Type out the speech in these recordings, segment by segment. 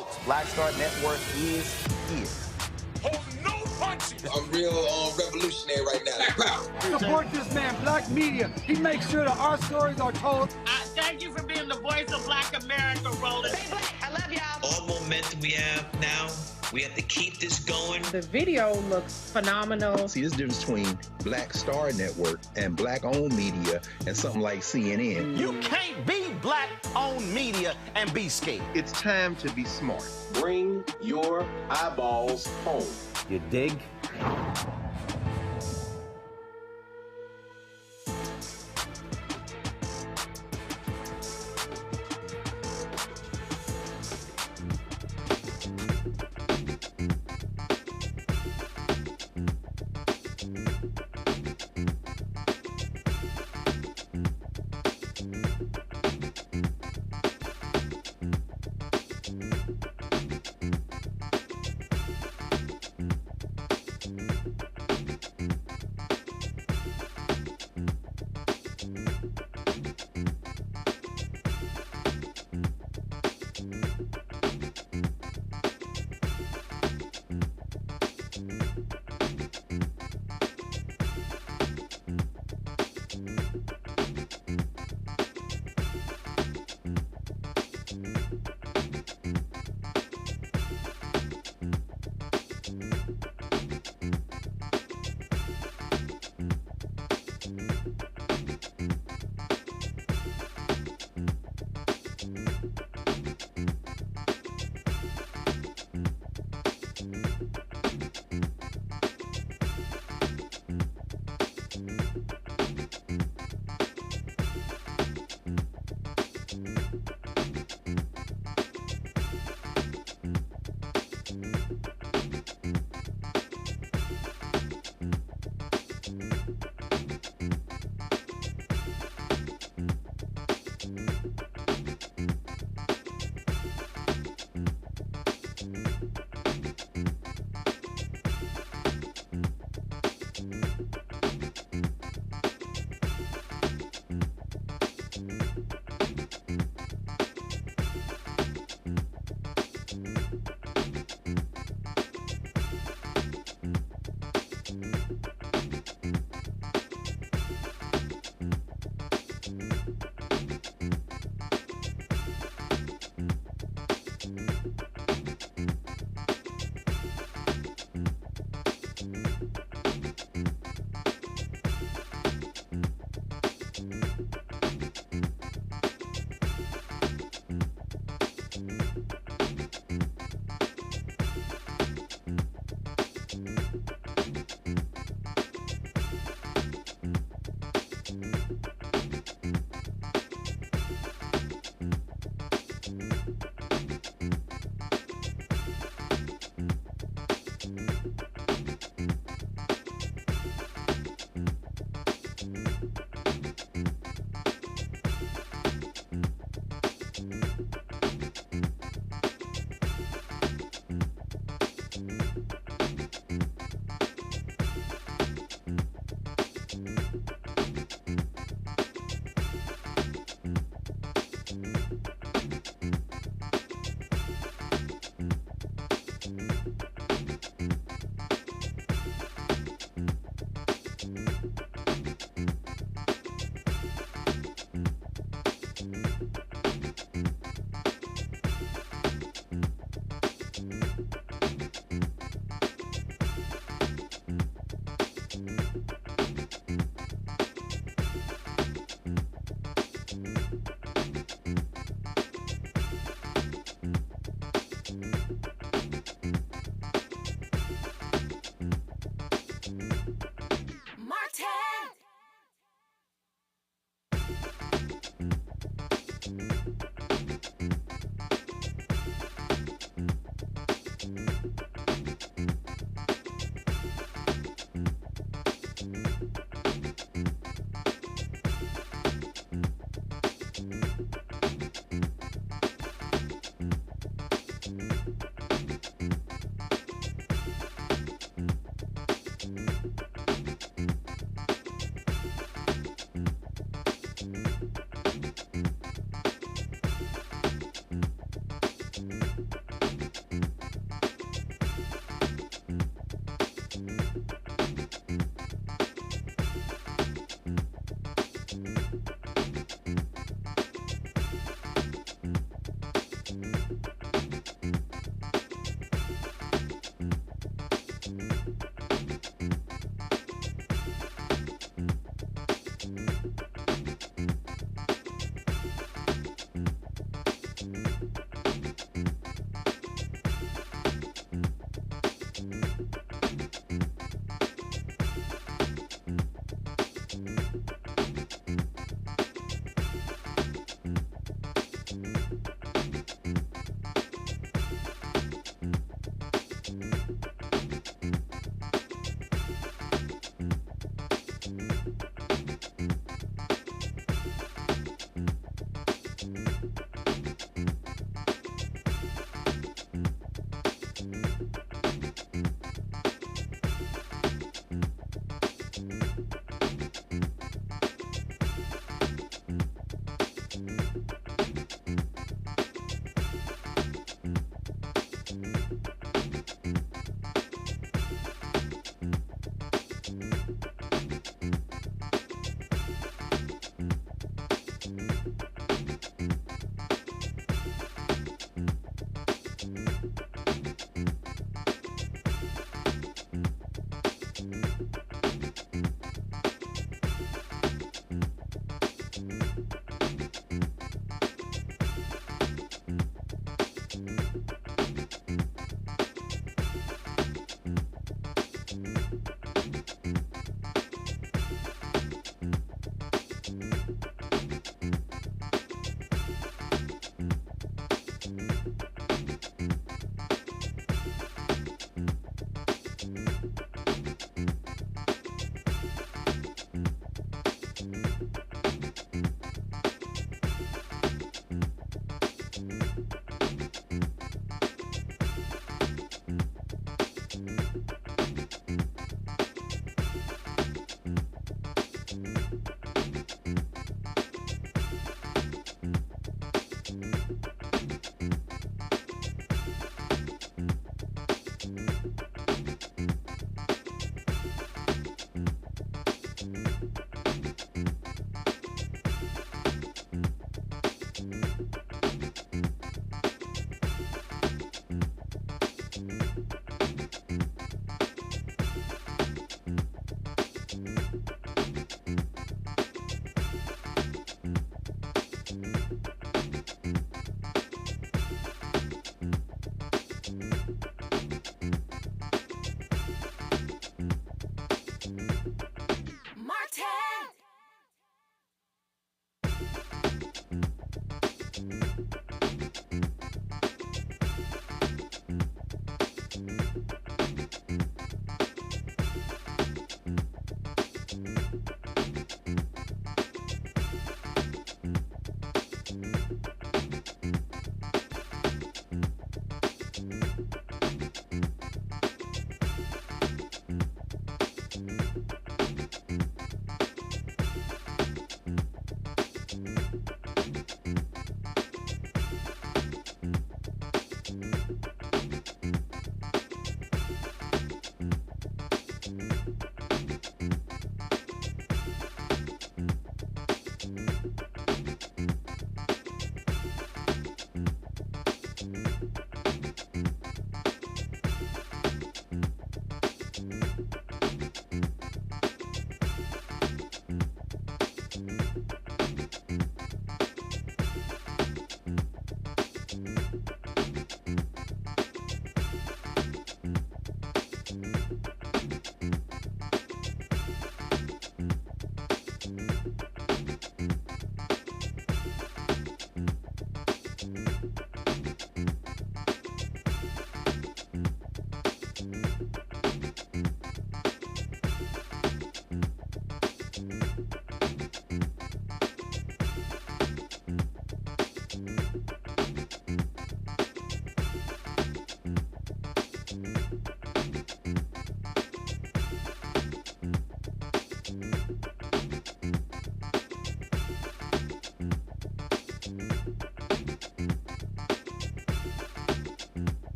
Folks, Black Star Network is here. Hold no punches. I'm real revolutionary right now. Black power. Support this man, Black media. He makes sure that our stories are told. Thank you for being the voice of Black America, Roland. Stay black. I love y'all. All momentum we have now, we have to keep this going. The video looks phenomenal. See, this difference between Black Star Network and Black-owned media and something like CNN. You can't be Black-owned media and be scared. It's time to be smart. Bring your eyeballs home. You dig?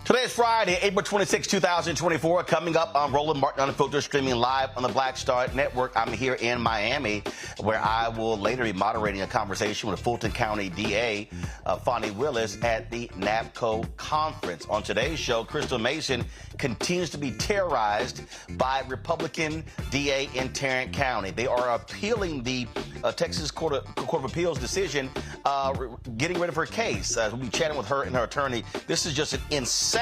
Today is Friday, April 26, 2024. Coming up on Roland Martin Unfiltered, streaming live on the Black Star Network. I'm here in Miami, where I will later be moderating a conversation with Fulton County DA, Fonnie Willis, at the NABCO conference. On today's show, Crystal Mason continues to be terrorized by Republican DA in Tarrant County. They are appealing the Texas Court of Appeals decision, getting rid of her case. We'll be chatting with her and her attorney. This is just an insane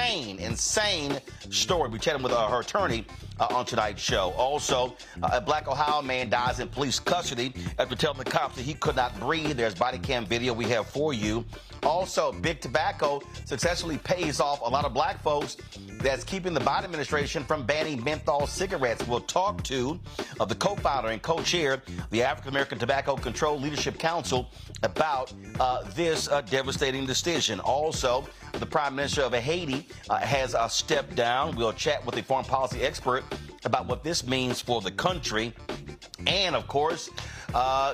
story. We're chatting with her attorney on tonight's show. Also, a black Ohio man dies in police custody after telling the cops that he could not breathe. There's body cam video we have for you. Also, big tobacco successfully pays off a lot of black folks that's keeping the Biden administration from banning menthol cigarettes. We'll talk to the co-founder and co-chair of the African American Tobacco Control Leadership Council about this devastating decision. Also, the Prime Minister of Haiti has stepped down. We'll chat with a foreign policy expert about what this means for the country. And, of course,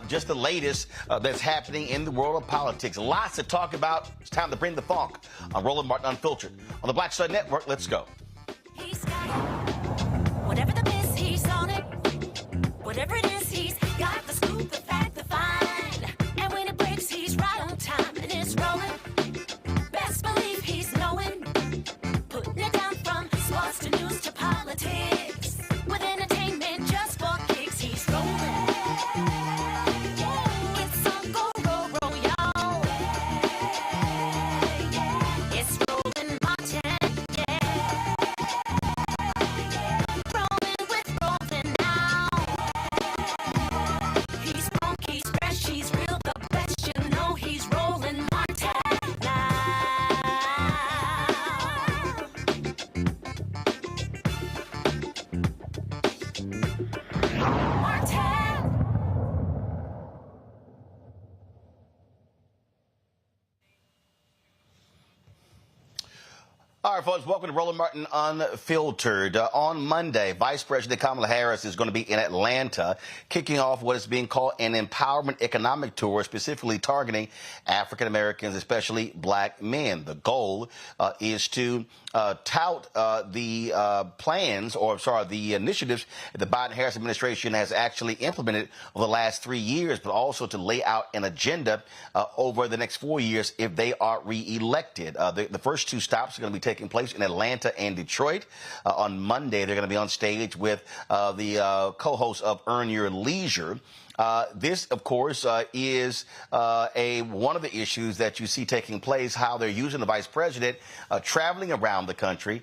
just the latest that's happening in the world of politics. Lots to talk about. It's time to bring the funk on Roland Martin Unfiltered. On the Black Star Network, let's go. He's got it. Whatever the miss, he's on it. Whatever it is, he's got the scoop, the fact, the find. And when it breaks, he's right on time and it's rolling. Best believe he's knowing. Putting it down from sports to news to politics. With entertainment just for kicks, he's rolling. It's on go, roll, roll, y'all. It's Roland Martin, yeah. Rolling with Roland now. He's funky, he's fresh, he's real, the best, you know he's Roland Martin now. Martin. All right, folks, welcome to Roland Martin Unfiltered. On Monday, Vice President Kamala Harris is going to be in Atlanta, kicking off what is being called an empowerment economic tour, specifically targeting African Americans, especially black men. The goal is to tout the initiatives that the Biden-Harris administration has actually implemented over the last 3 years, but also to lay out an agenda over the next 4 years if they are reelected. The first two stops are going to be taking place in Atlanta and Detroit. On Monday, they're going to be on stage with the co-host of Earn Your Leisure. This, of course, is one of the issues that you see taking place, how they're using the vice president traveling around the country,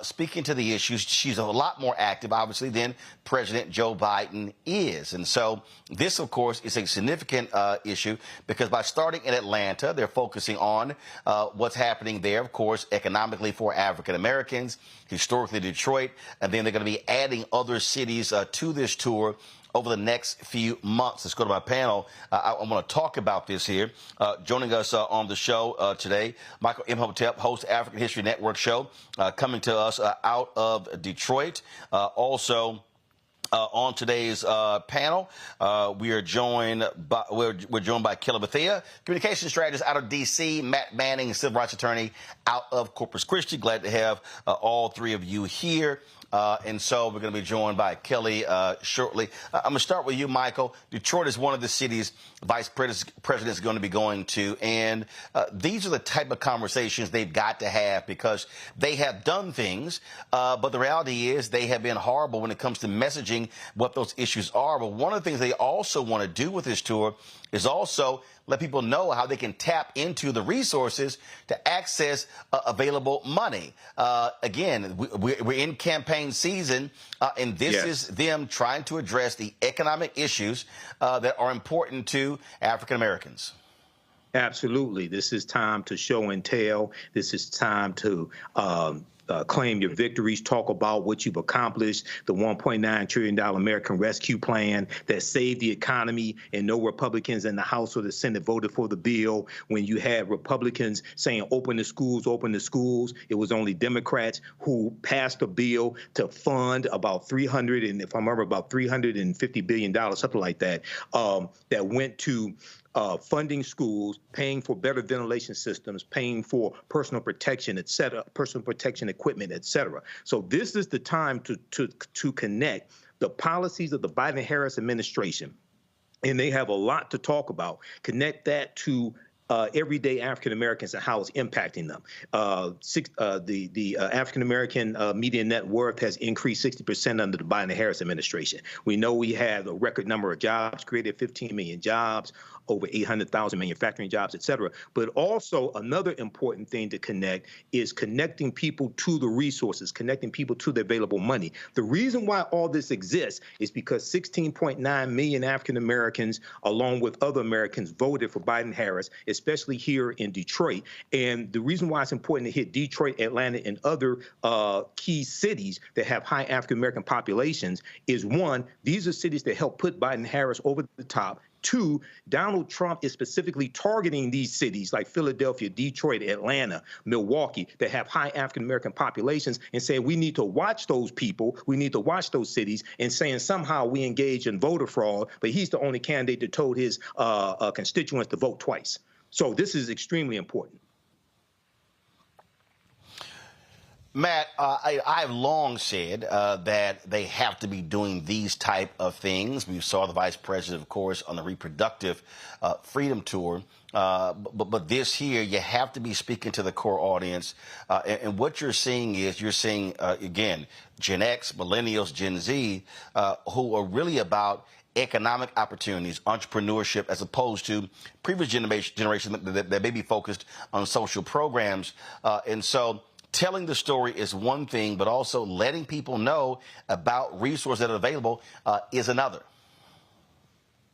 speaking to the issues. She's a lot more active, obviously, than President Joe Biden is. And so this, of course, is a significant issue because by starting in Atlanta, they're focusing on what's happening there, of course, economically for African Americans, historically Detroit, and then they're going to be adding other cities to this tour over the next few months. Let's go to my panel. I want to talk about this here. Joining us on the show today, Michael Imhotep, host African History Network show, coming to us out of Detroit. Also, on today's panel, we're joined by Kelly Bethea, communication strategist out of D.C., Matt Manning, civil rights attorney out of Corpus Christi. Glad to have all three of you here. And so we're going to be joined by Kelly shortly. I'm going to start with you, Michael. Detroit is one of the cities vice president is going to be going to. And these are the type of conversations they've got to have because they have done things. But the reality is they have been horrible when it comes to messaging what those issues are. But one of the things they also want to do with this tour is also let people know how they can tap into the resources to access available money. Again, we're in campaign season, and this is them trying to address the economic issues that are important to African Americans. Absolutely. This is time to show and tell. This is time to claim your victories, talk about what you've accomplished, the $1.9 trillion American Rescue Plan that saved the economy, and no Republicans in the House or the Senate voted for the bill. When you had Republicans saying open the schools, it was only Democrats who passed a bill to fund about $350 billion, something like that, that went to funding schools, paying for better ventilation systems, paying for personal protection, et cetera, personal protection equipment, et cetera. So this is the time to connect the policies of the Biden-Harris administration, and they have a lot to talk about, connect that to everyday African Americans and how it's impacting them. The African American median net worth has increased 60% under the Biden-Harris administration. We know we had a record number of jobs created, 15 million jobs, over 800,000 manufacturing jobs, et cetera. But also another important thing to connect is connecting people to the resources, connecting people to the available money. The reason why all this exists is because 16.9 million African Americans, along with other Americans, voted for Biden-Harris, especially here in Detroit. And the reason why it's important to hit Detroit, Atlanta, and other key cities that have high African American populations is, one, these are cities that help put Biden-Harris over the top. Two, Donald Trump is specifically targeting these cities like Philadelphia, Detroit, Atlanta, Milwaukee that have high African-American populations and saying we need to watch those people, we need to watch those cities, and saying somehow we engage in voter fraud, but he's the only candidate that told his constituents to vote twice. So this is extremely important. Matt, I've long said that they have to be doing these type of things. We saw the vice president, of course, on the reproductive freedom tour. But this here, you have to be speaking to the core audience. And what you're seeing is again, Gen X, millennials, Gen Z, who are really about economic opportunities, entrepreneurship, as opposed to previous generation that may be focused on social programs. And so telling the story is one thing, but also letting people know about resources that are available is another.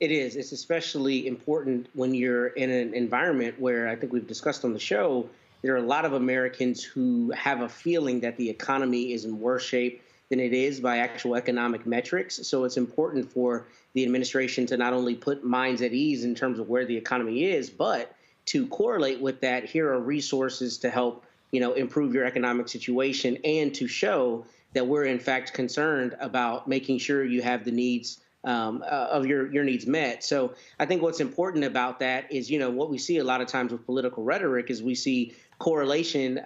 It is. It's especially important when you're in an environment where, I think we've discussed on the show, there are a lot of Americans who have a feeling that the economy is in worse shape than it is by actual economic metrics. So it's important for the administration to not only put minds at ease in terms of where the economy is, but to correlate with that, here are resources to help improve your economic situation, and to show that we're in fact concerned about making sure you have the needs of your needs met. So I think what's important about that is, what we see a lot of times with political rhetoric is we see correlation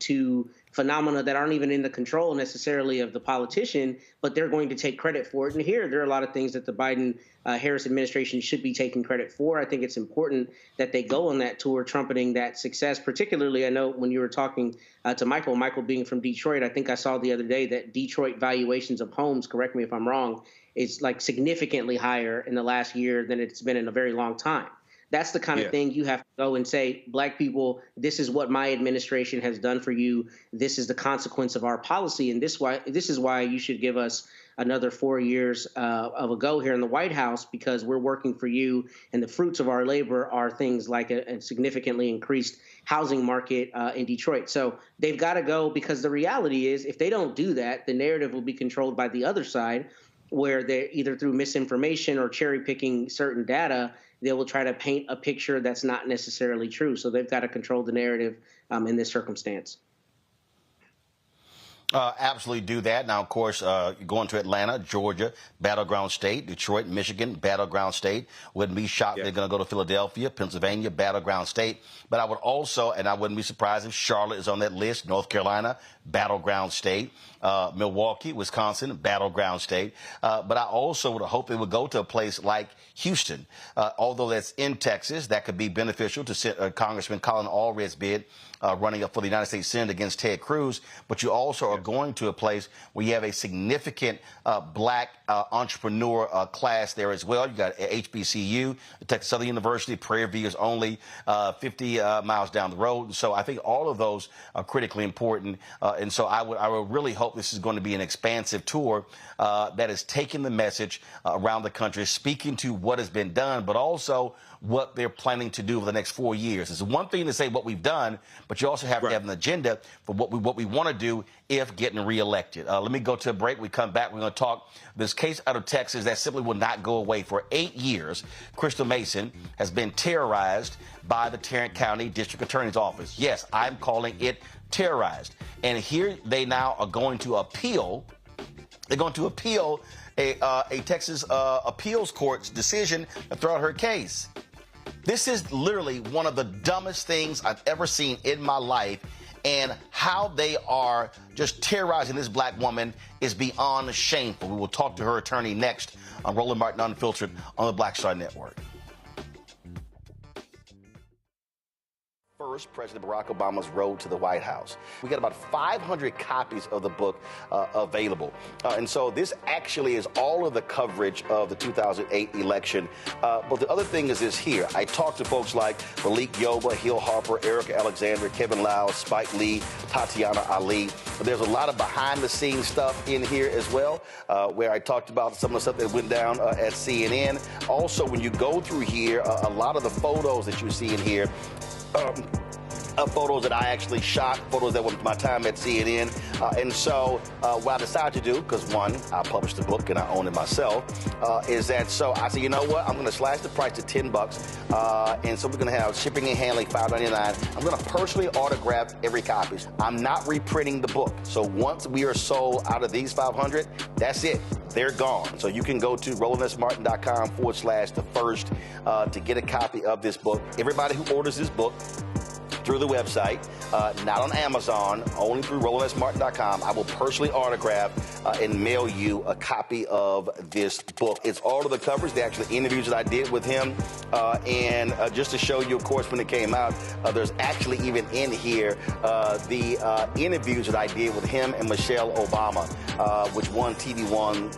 to phenomena that aren't even in the control necessarily of the politician, but they're going to take credit for it. And here, there are a lot of things that the Biden-Harris administration should be taking credit for. I think it's important that they go on that tour trumpeting that success. Particularly, I know when you were talking to Michael being from Detroit, I think I saw the other day that Detroit valuations of homes, correct me if I'm wrong, is like significantly higher in the last year than it's been in a very long time. That's the kind of thing you have to go and say, Black people, this is what my administration has done for you. This is the consequence of our policy. And this is why you should give us another 4 years of a go here in the White House, because we're working for you. And the fruits of our labor are things like a significantly increased housing market in Detroit. So they've got to go, because the reality is if they don't do that, the narrative will be controlled by the other side, where they're either through misinformation or cherry picking certain data, they will try to paint a picture that's not necessarily true. So they've got to control the narrative in this circumstance. Absolutely do that. Now, of course, going to Atlanta, Georgia, battleground state, Detroit, Michigan, battleground state. Wouldn't be shocked they're going to go to Philadelphia, Pennsylvania, battleground state. But I would also, and I wouldn't be surprised if Charlotte is on that list, North Carolina, battleground state, Milwaukee, Wisconsin, battleground state. But I also would hope it would go to a place like Houston. Although that's in Texas, that could be beneficial to Congressman Colin Allred's bid running up for the United States Senate against Ted Cruz. But you also are going to a place where you have a significant Black entrepreneur class there as well. You got HBCU, Texas Southern University, Prairie View is only 50 miles down the road. And so I think all of those are critically important. And so I would really hope this is going to be an expansive tour that is taking the message around the country, speaking to what has been done, but also what they're planning to do over the next 4 years. It's one thing to say what we've done, but you also have to have an agenda for what we want to do if getting reelected. Let me go to a break. We come back. We're going to talk this case out of Texas that simply will not go away. For 8 years, Crystal Mason has been terrorized by the Tarrant County District Attorney's Office. Yes, I'm calling it terrorized. And here they now are going to appeal. They're going to appeal a Texas appeals court's decision to throw out her case. This is literally one of the dumbest things I've ever seen in my life, and how they are just terrorizing this black woman is beyond shameful. We will talk to her attorney next on Roland Martin Unfiltered on the Black Star Network. First, President Barack Obama's road to the White House. We got about 500 copies of the book available. And so this actually is all of the coverage of the 2008 election. But the other thing is this here. I talked to folks like Malik Yoba, Hill Harper, Erica Alexander, Kevin Lau, Spike Lee, Tatiana Ali. But there's a lot of behind-the-scenes stuff in here as well, where I talked about some of the stuff that went down at CNN. Also, when you go through here, a lot of the photos that you see in here, photos that I actually shot, photos that were my time at CNN. And so what I decided to do, because one, I published the book and I own it myself, is that so I said, you know what, I'm going to slash the price to $10. And so we're going to have shipping and handling $5.99. I'm going to personally autograph every copy. I'm not reprinting the book. So once we are sold out of these 500, that's it. They're gone. So you can go to RolandSMartin.com/the-first to get a copy of this book. Everybody who orders this book through the website, not on Amazon, only through RolandSMartin.com, I will personally autograph and mail you a copy of this book. It's all of the coverage, the actual interviews that I did with him. And just to show you, of course, when it came out, there's actually even in here the interviews that I did with him and Michelle Obama, which won TV One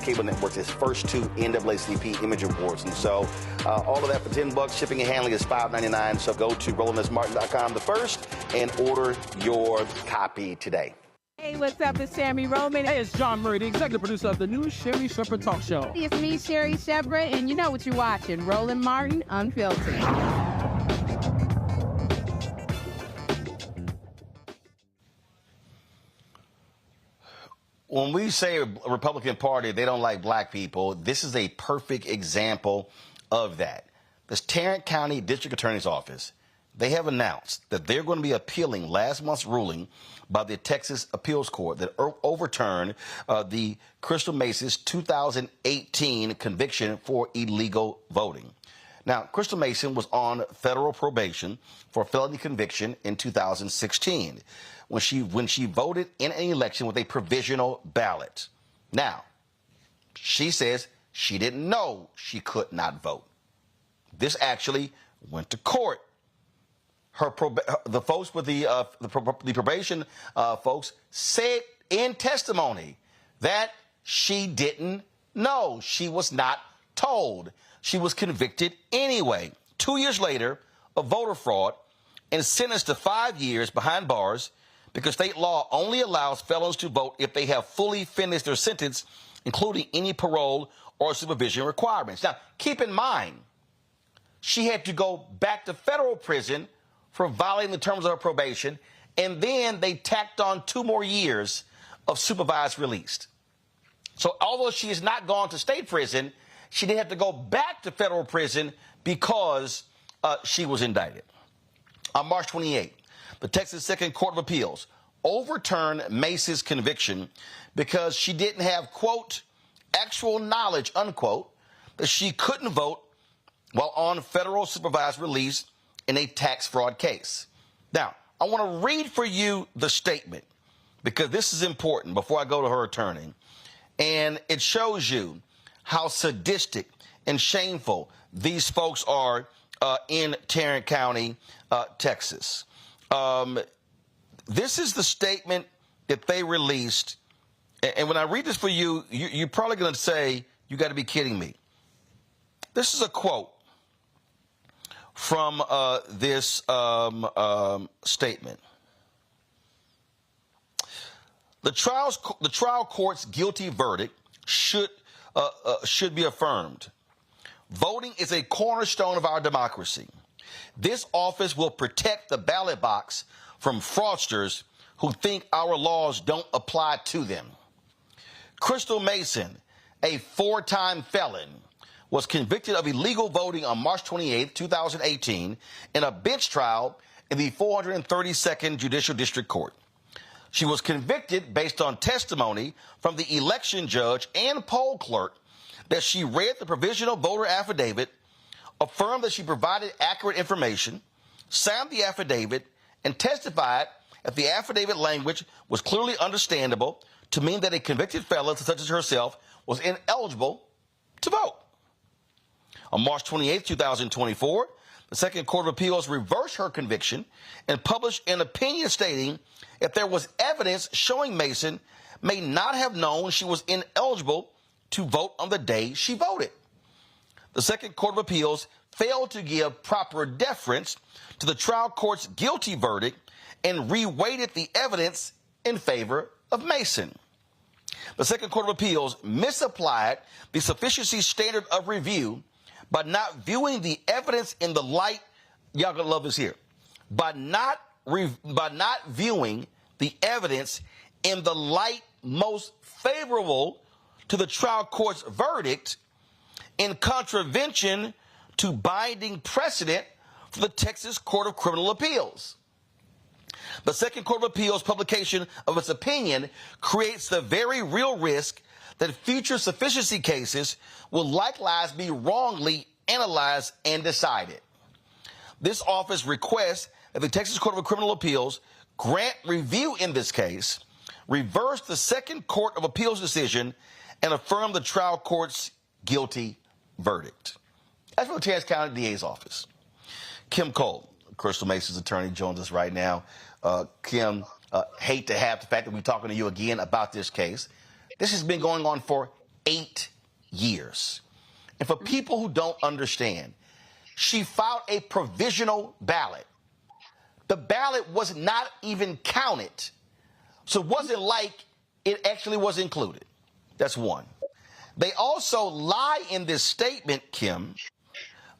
Cable Network's its first 2 NAACP Image Awards. And so all of that for $10. Shipping and handling is $5.99. So go to RolandSMartin.com/the-first and order your copy today. Hey, what's up? It's Sammy Roman. Hey, it's John Murray, the executive producer of the new Sherry Shepherd Talk Show. It's me, Sherry Shepherd, and you know what you're watching, Roland Martin Unfiltered. When we say a Republican Party, they don't like black people, this is a perfect example of that. This Tarrant County District Attorney's Office, they have announced that they're going to be appealing last month's ruling by the Texas Appeals Court that overturned the Crystal Mason's 2018 conviction for illegal voting. Now, Crystal Mason was on federal probation for felony conviction in 2016 when she voted in an election with a provisional ballot. Now, she says she didn't know she could not vote. This actually went to court. The folks with the probation folks said in testimony that she didn't know. She was not told. She was convicted anyway. 2 years later of voter fraud and sentenced to 5 years behind bars because state law only allows felons to vote if they have fully finished their sentence, including any parole or supervision requirements. Now, keep in mind, she had to go back to federal prison for violating the terms of her probation, and then they tacked on 2 more years of supervised release. So although she has not gone to state prison, she didn't have to go back to federal prison because she was indicted. On March 28th, the Texas Second Court of Appeals overturned Mason's conviction because she didn't have, quote, actual knowledge, unquote, that she couldn't vote while on federal supervised release in a tax fraud case. Now, I want to read for you the statement because this is important before I go to her attorney. And it shows you how sadistic and shameful these folks are in Tarrant County, Texas. This is the statement that they released. And when I read this for you, you're probably going to say, you got to be kidding me. This is a quote from this statement. The trial court's guilty verdict should be affirmed. Voting is a cornerstone of our democracy. This office will protect the ballot box from fraudsters who think our laws don't apply to them. Crystal Mason, a 4-time felon, was convicted of illegal voting on March 28, 2018, in a bench trial in the 432nd Judicial District Court. She was convicted based on testimony from the election judge and poll clerk that she read the provisional voter affidavit affirmed that she provided accurate information, signed the affidavit, and testified that the affidavit language was clearly understandable to mean that a convicted felon such as herself was ineligible to vote. On March 28, 2024, the Second Court of Appeals reversed her conviction and published an opinion stating that there was evidence showing Mason may not have known she was ineligible to vote on the day she voted. The Second Court of Appeals failed to give proper deference to the trial court's guilty verdict and reweighted the evidence in favor of Mason. The Second Court of Appeals misapplied the sufficiency standard of review by not viewing the evidence in the light, y'all gonna love this here, by not viewing the evidence in the light most favorable to the trial court's verdict, in contravention to binding precedent for the Texas Court of Criminal Appeals. The Second Court of Appeals publication of its opinion creates the very real risk that future sufficiency cases will likewise be wrongly analyzed and decided. This office requests that the Texas Court of Criminal Appeals grant review in this case, reverse the Second Court of Appeals decision, and affirm the trial court's guilty verdict. That's from the Tarrant County DA's office. Kim Cole, Crystal Mason's attorney, joins us right now. Kim, hate to have the fact that we're talking to you again about this case. This has been going on for 8 years. And for people who don't understand, she filed a provisional ballot. The ballot was not even counted. So it wasn't like it actually was included. That's one. They also lie in this statement, Kim,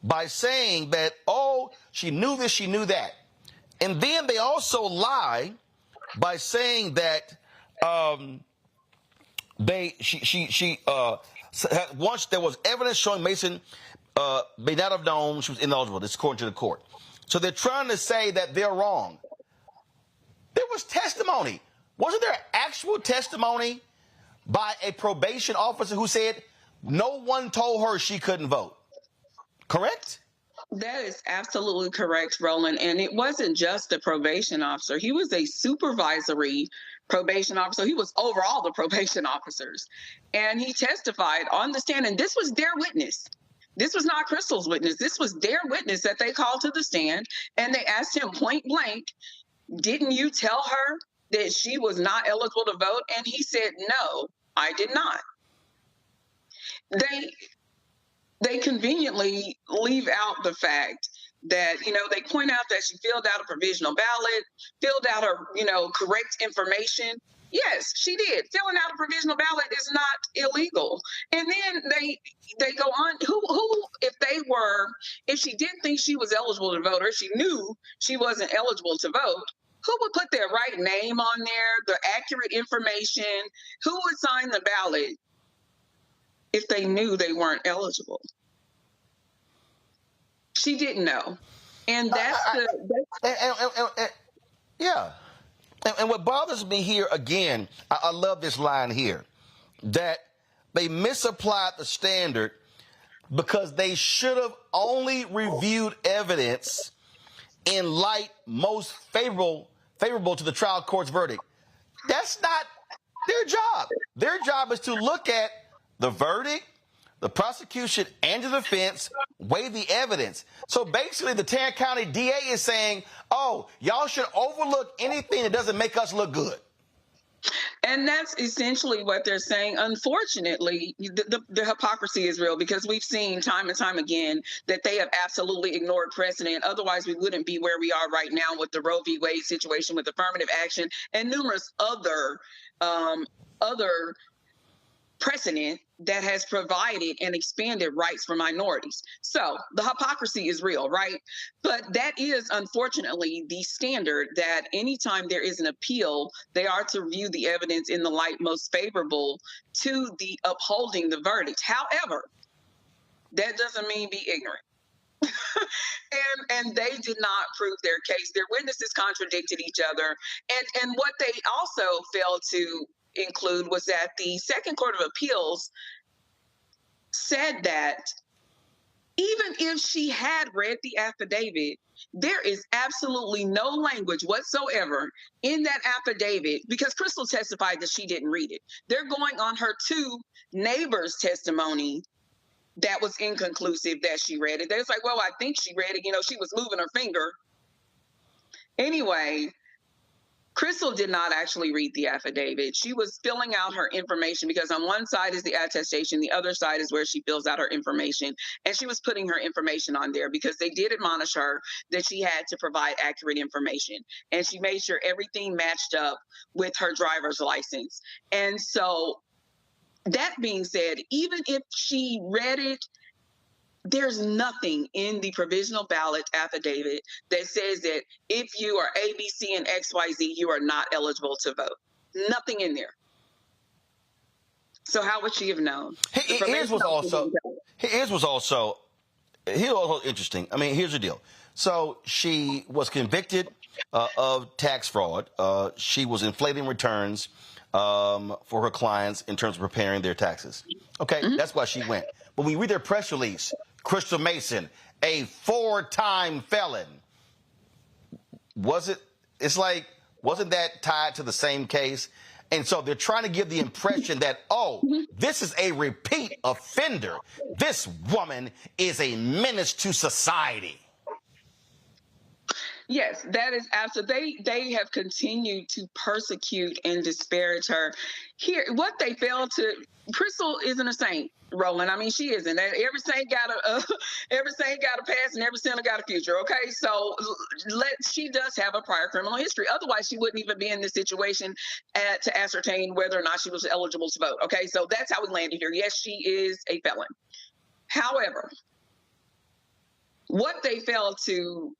by saying that, oh, she knew this, she knew that. And then they also lie by saying that once there was evidence showing Mason may not have known she was ineligible. This is according to the court. So they're trying to say that they're wrong. There was testimony. Wasn't there actual testimony by a probation officer who said no one told her she couldn't vote? Correct? That is absolutely correct, Roland. And it wasn't just the probation officer. He was a supervisory probation officer. He was over all the probation officers. And he testified on the stand. And this was their witness. This was not Crystal's witness. This was their witness that they called to the stand. And they asked him point blank, didn't you tell her that she was not eligible to vote? And he said, no, I did not. They conveniently leave out the fact that, they point out that she filled out a provisional ballot, filled out her, correct information. Yes, she did. Filling out a provisional ballot is not illegal. And then they go on, if she didn't think she was eligible to vote, or she knew she wasn't eligible to vote, who would put their right name on there, the accurate information? Who would sign the ballot if they knew they weren't eligible? She didn't know. And yeah. And what bothers me here, again, I love this line here, that they misapplied the standard because they should have only reviewed evidence in light most favorable to the trial court's verdict. That's not their job. Their job is to look at the verdict, the prosecution, and the defense, weigh the evidence. So basically, the Tarrant County DA is saying, oh, y'all should overlook anything that doesn't make us look good. And that's essentially what they're saying. Unfortunately, the hypocrisy is real, because we've seen time and time again that they have absolutely ignored precedent. Otherwise, we wouldn't be where we are right now with the Roe v. Wade situation, with affirmative action, and numerous other precedent that has provided and expanded rights for minorities. So the hypocrisy is real, right? But that is, unfortunately, the standard, that anytime there is an appeal, they are to view the evidence in the light most favorable to the upholding the verdict. However, that doesn't mean be ignorant. and they did not prove their case. Their witnesses contradicted each other. And what they also failed to include was that the Second Court of Appeals said that Even if she had read the affidavit, there is absolutely no language whatsoever in that affidavit, because Crystal testified that she didn't read it. They're going on her two neighbors' testimony that was inconclusive that she read it. They're like, well, I think she read it. You know, she was moving her finger. Anyway, Crystal did not actually read the affidavit. She was filling out her information, because on one side is the attestation, the other side is where she fills out her information. And she was putting her information on there because they did admonish her that she had to provide accurate information. And she made sure everything matched up with her driver's license. And so, that being said, even if she read it, there's nothing in the provisional ballot affidavit that says that if you are A, B, C, and XYZ, you are not eligible to vote. Nothing in there. So how would she have known? Here's what's also interesting. I mean, here's the deal. So she was convicted of tax fraud. She was inflating returns for her clients in terms of preparing their taxes. Okay, that's why she went. But when you read their press release, Crystal Mason, a 4-time felon. Wasn't that tied to the same case? And so they're trying to give the impression that, this is a repeat offender. This woman is a menace to society. Yes, that is absolutely. They have continued to persecute and disparage her. Here, what they failed to. Crystal isn't a saint, Roland. I mean, she isn't. Every saint got a past, and every sinner got a future. Okay, so she does have a prior criminal history. Otherwise, she wouldn't even be in this situation to ascertain whether or not she was eligible to vote. Okay, so that's how we landed here. Yes, she is a felon. However, what they failed to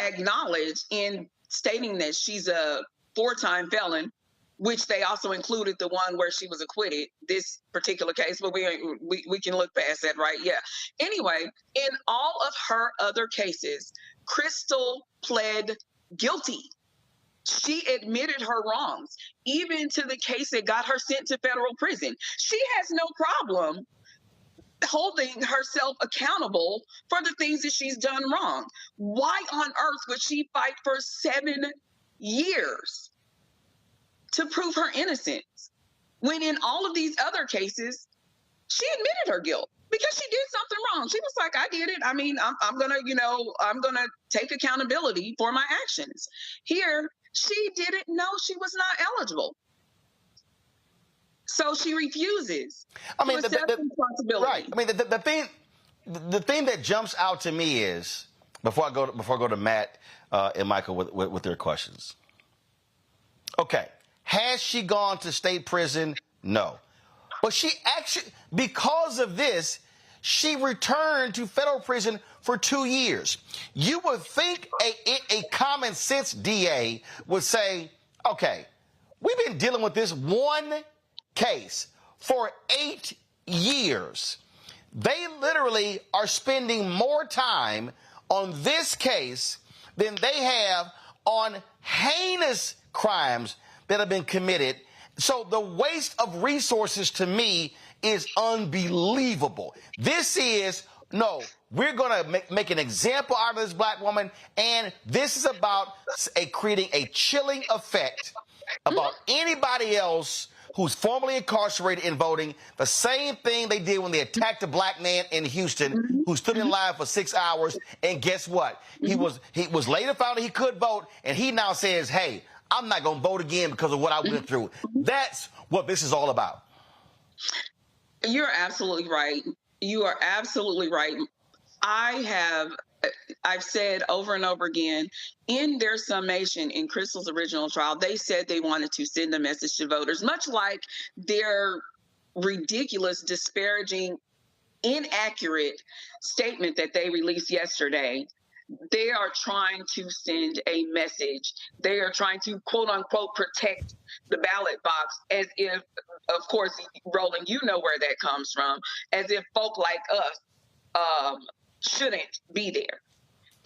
acknowledge in stating that she's a 4-time felon, which they also included the one where she was acquitted, this particular case, but we can look past that, right? Yeah. Anyway, in all of her other cases, Crystal pled guilty. She admitted her wrongs, even to the case that got her sent to federal prison. She has no problem holding herself accountable for the things that she's done wrong. Why on earth would she fight for 7 years to prove her innocence when in all of these other cases, she admitted her guilt because she did something wrong? She was like, I did it. I mean, I'm going to take accountability for my actions. Here, she didn't know she was not eligible. So she refuses to accept responsibility. Right. I mean, the thing that jumps out to me is, before I go to Matt and Michael with their questions. Okay, has she gone to state prison? No, but she actually, because of this, she returned to federal prison for 2 years. You would think a common sense DA would say, okay, we've been dealing with this one case for 8 years. They literally are spending more time on this case than they have on heinous crimes that have been committed. So the waste of resources to me is unbelievable. This is, no, we're going to make an example out of this black woman, and this is about creating a chilling effect about anybody else who's formerly incarcerated in voting. The same thing they did when they attacked a black man in Houston who stood in line for 6 hours. And guess what? He was later found that he could vote, and he now says, hey, I'm not going to vote again because of what I went through. That's what this is all about. You're absolutely right. You are absolutely right. I've said over and over again, in their summation in Crystal's original trial, they said they wanted to send a message to voters, much like their ridiculous, disparaging, inaccurate statement that they released yesterday. They are trying to send a message. They are trying to, quote unquote, protect the ballot box, as if, of course, Roland, you know where that comes from, as if folk like us shouldn't be there.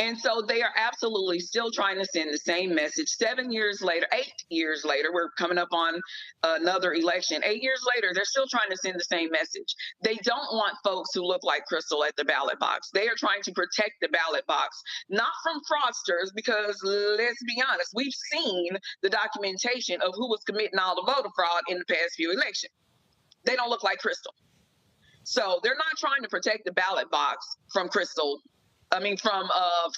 And so they are absolutely still trying to send the same message. 7 years later, 8 years later, we're coming up on another election. 8 years later, they're still trying to send the same message. They don't want folks who look like Crystal at the ballot box. They are trying to protect the ballot box, not from fraudsters, because let's be honest, we've seen the documentation of who was committing all the voter fraud in the past few elections. They don't look like Crystal. So they're not trying to protect the ballot box from from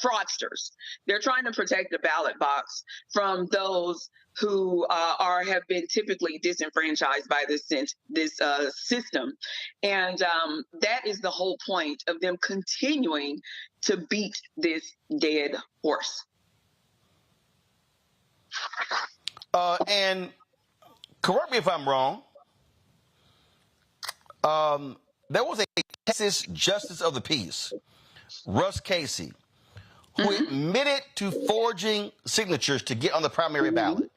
fraudsters. They're trying to protect the ballot box from those who have been typically disenfranchised by this system. And that is the whole point of them continuing to beat this dead horse. And correct me if I'm wrong. There was a Texas Justice of the Peace, Russ Casey, who admitted to forging signatures to get on the primary ballot.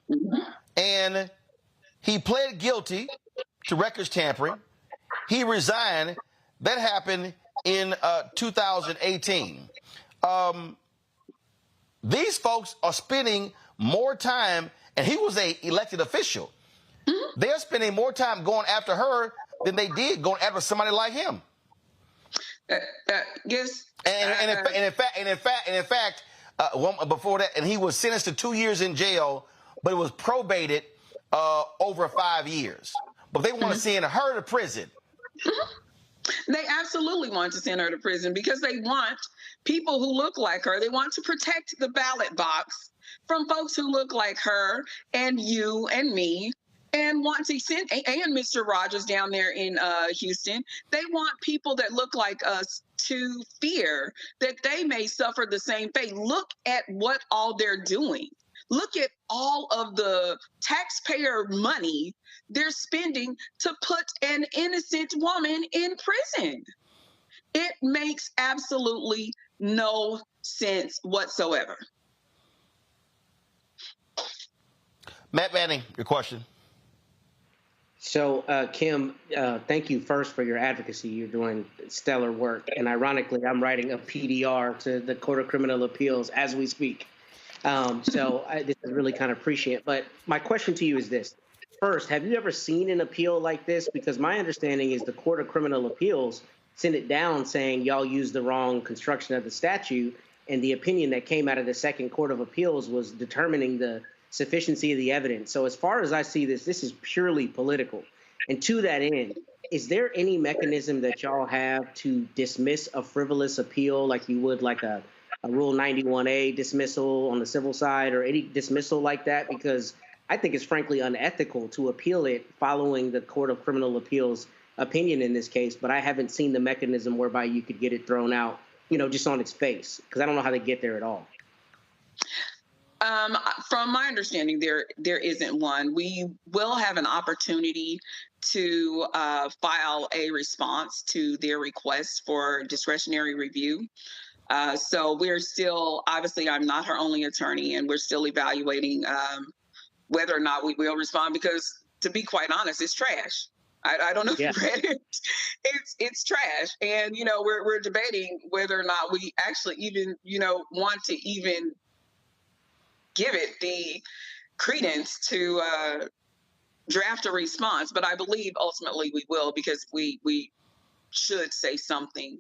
And he pled guilty to records tampering. He resigned. That happened in 2018. These folks are spending more time, and he was an elected official. They're spending more time going after her than they did going after somebody like him. Yes. And in fact, before that, and he was sentenced to 2 years in jail, but it was probated over 5 years. But they want to send her to prison. They absolutely want to send her to prison because they want people who look like her. They want to protect the ballot box from folks who look like her and you and me, and want to send, and Mr. Rogers down there in Houston. They want people that look like us to fear that they may suffer the same fate. Look at what all they're doing. Look at all of the taxpayer money they're spending to put an innocent woman in prison. It makes absolutely no sense whatsoever. Matt Manning, your question. So, Kim, thank you first for your advocacy. You're doing stellar work. And ironically, I'm writing a PDR to the Court of Criminal Appeals as we speak. This is really kind of prescient. But my question to you is this. First, have you ever seen an appeal like this? Because my understanding is the Court of Criminal Appeals sent it down saying y'all used the wrong construction of the statute. And the opinion that came out of the Second Court of Appeals was determining the sufficiency of the evidence. So as far as I see this is purely political. And to that end, is there any mechanism that y'all have to dismiss a frivolous appeal like you would like a Rule 91A dismissal on the civil side or any dismissal like that? Because I think it's frankly unethical to appeal it following the Court of Criminal Appeals opinion in this case, but I haven't seen the mechanism whereby you could get it thrown out, just on its face, because I don't know how they get there at all. From my understanding, there isn't one. We will have an opportunity to file a response to their request for discretionary review. So we're still, obviously, I'm not her only attorney, and we're still evaluating whether or not we will respond, because to be quite honest, it's trash. I don't know if you read it. It's trash. And, we're debating whether or not we actually even, want to even give it the credence to draft a response. But I believe ultimately we will, because we should say something,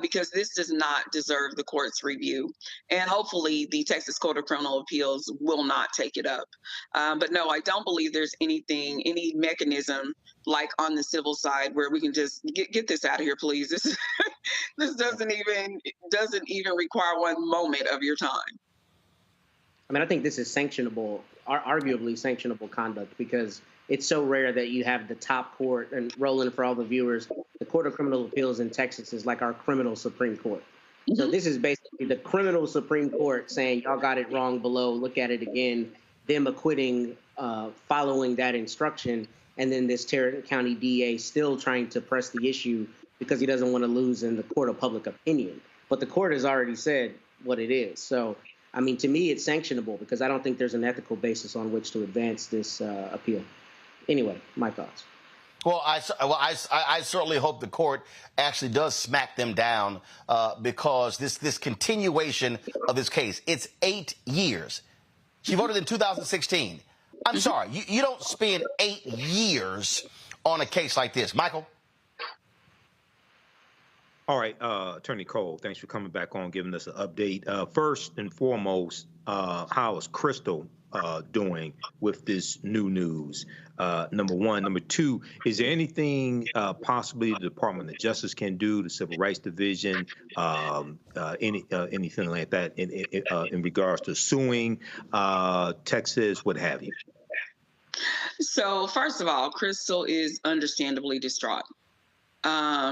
because this does not deserve the court's review. And hopefully the Texas Court of Criminal Appeals will not take it up. But no, I don't believe there's any mechanism like on the civil side where we can just get this out of here, please. This doesn't even require one moment of your time. I mean, I think this is sanctionable, arguably sanctionable conduct, because it's so rare that you have the top court, and Roland, for all the viewers, the Court of Criminal Appeals in Texas is like our criminal Supreme Court. Mm-hmm. So this is basically the criminal Supreme Court saying, y'all got it wrong below, look at it again, them acquitting following that instruction, and then this Tarrant County DA still trying to press the issue because he doesn't want to lose in the court of public opinion. But the court has already said what it is. So, I mean, to me, it's sanctionable because I don't think there's an ethical basis on which to advance this appeal. Anyway, my thoughts. Well, I certainly hope the court actually does smack them down because this continuation of this case, it's 8 years. She voted in 2016. I'm sorry, you don't spend 8 years on a case like this. Michael? All right, Attorney Cole, thanks for coming back on, giving us an update. First and foremost, how is Crystal doing with this new news? Number one. Number two, is there anything possibly the Department of Justice can do, the Civil Rights Division, anything like that in regards to suing Texas, what have you? So first of all, Crystal is understandably distraught.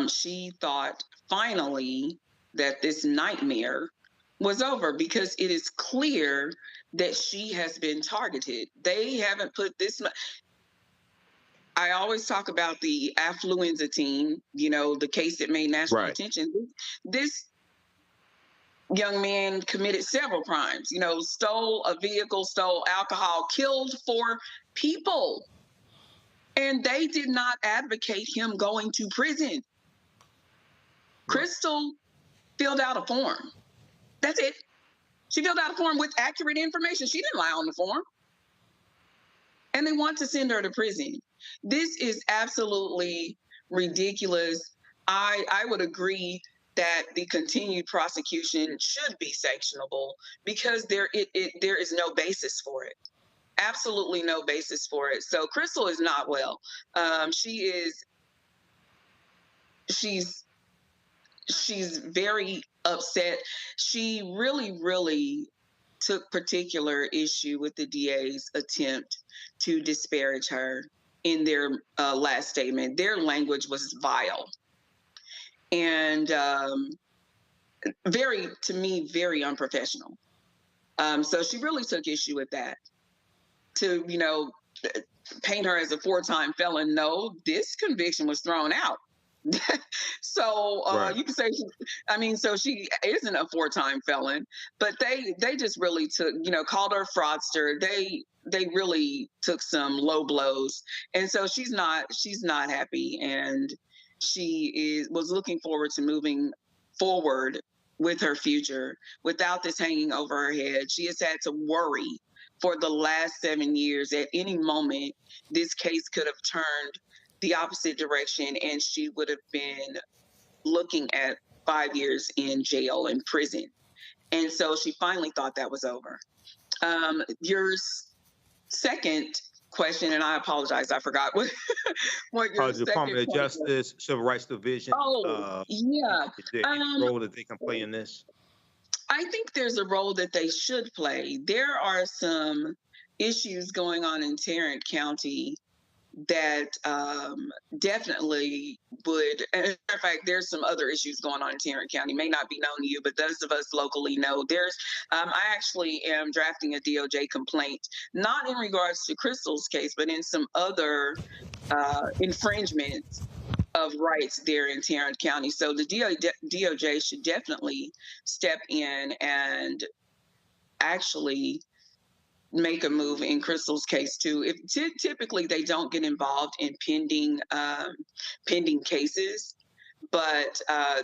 She thought finally that this nightmare was over because it is clear that she has been targeted. They haven't put this much. I always talk about the affluenza team, you know, the case that made national attention. This young man committed several crimes, you know, stole a vehicle, stole alcohol, killed 4 people. And they did not advocate him going to prison. Crystal filled out a form. That's it. She filled out a form with accurate information. She didn't lie on the form. And they want to send her to prison. This is absolutely ridiculous. I would agree that the continued prosecution should be sanctionable because there is no basis for it. Absolutely no basis for it. So Crystal is not well. She's very upset. She really took particular issue with the DA's attempt to disparage her in their last statement. Their language was vile and to me, very unprofessional. So she really took issue with that. To, you know, paint her as a 4-time felon. No, this conviction was thrown out. So you can say, so she isn't a 4-time felon, but they just really took, you know, called her fraudster. They really took some low blows. And so she's not happy. And she was looking forward to moving forward with her future without this hanging over her head. She has had to worry for the last 7 years. At any moment, this case could have turned the opposite direction and she would have been looking at 5 years in jail and prison. And so she finally thought that was over. Your second question, and I apologize, I forgot what your Department of Justice, Civil Rights Division. Yeah. Is there any role that they can play in this? I think there's a role that they should play. There are some issues going on in Tarrant County that definitely would, and as a matter of fact, there's some other issues going on in Tarrant County, may not be known to you, but those of us locally know. I actually am drafting a DOJ complaint, not in regards to Crystal's case, but in some other infringements of rights there in Tarrant County. So the DOJ should definitely step in and actually make a move in Crystal's case too. Typically they don't get involved in pending cases, but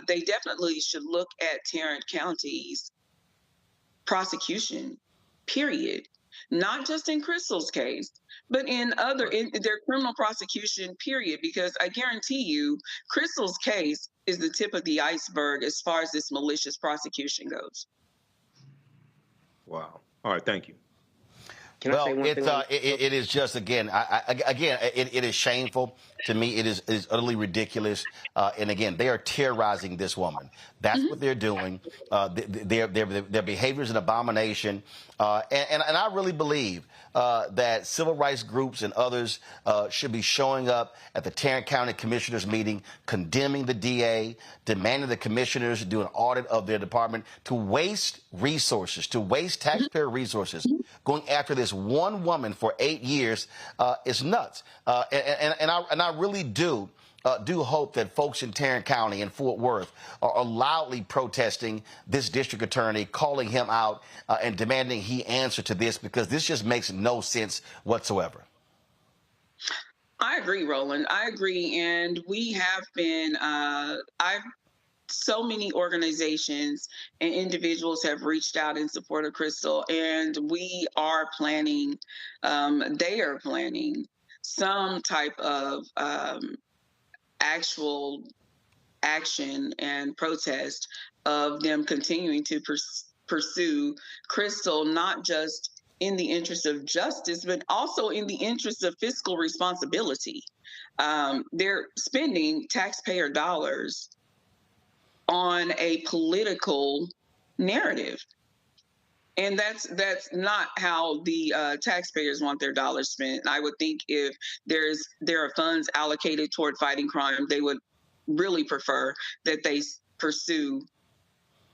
they definitely should look at Tarrant County's prosecution, period. Not just in Crystal's case, but in their criminal prosecution, period, because I guarantee you Crystal's case is the tip of the iceberg as far as this malicious prosecution goes. Wow. All right, thank you. Well, it is just, again, it is shameful. To me, it is utterly ridiculous. And again, they are terrorizing this woman. That's what they're doing. Their behavior is an abomination. And I really believe that civil rights groups and others should be showing up at the Tarrant County Commissioners meeting, condemning the DA, demanding the commissioners do an audit of their department, to waste resources, to waste taxpayer resources, going after this one woman for 8 years is nuts. And I really do hope that folks in Tarrant County and Fort Worth are loudly protesting this district attorney, calling him out and demanding he answer to this, because this just makes no sense whatsoever. I agree, Roland. I agree. And we have been, so many organizations and individuals have reached out in support of Crystal, and we are planning, they are planning some type of actual action and protest of them continuing to pursue Crystal, not just in the interest of justice, but also in the interest of fiscal responsibility. They're spending taxpayer dollars on a political narrative. And that's not how the taxpayers want their dollars spent. I would think if there are funds allocated toward fighting crime, they would really prefer that they pursue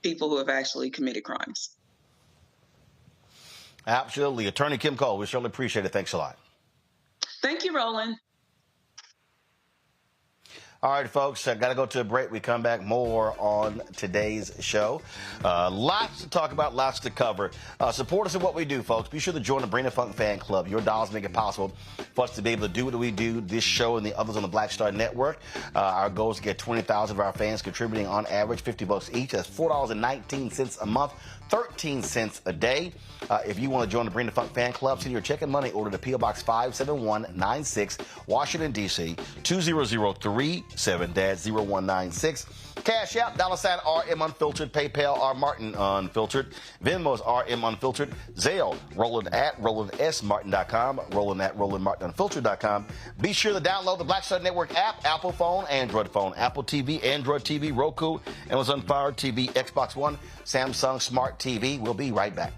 people who have actually committed crimes. Absolutely. Attorney Kim Cole, we certainly appreciate it. Thanks a lot. Thank you, Roland. All right, folks, I got to go to a break. We come back more on today's show. Lots to talk about, lots to cover. Support us in what we do, folks. Be sure to join the Bring the Funk fan club. Your dollars make it possible for us to be able to do what we do, this show and the others on the Black Star Network. Our goal is to get 20,000 of our fans contributing on average $50 each. That's $4.19 a month, 13 cents a day. If you want to join the Bring the Funk fan club, send your check and money order to P.O. Box 57196, Washington, D.C., 20037-0196. Cash App, $RM Unfiltered, PayPal, R Martin Unfiltered, Venmo's RM Unfiltered, Zelle, Roland at RolandSMartin.com, Roland at RolandMartinUnfiltered.com. Be sure to download the Black Star Network app, Apple phone, Android phone, Apple TV, Android TV, Roku, Amazon Fire TV, Xbox One, Samsung Smart TV. We'll be right back.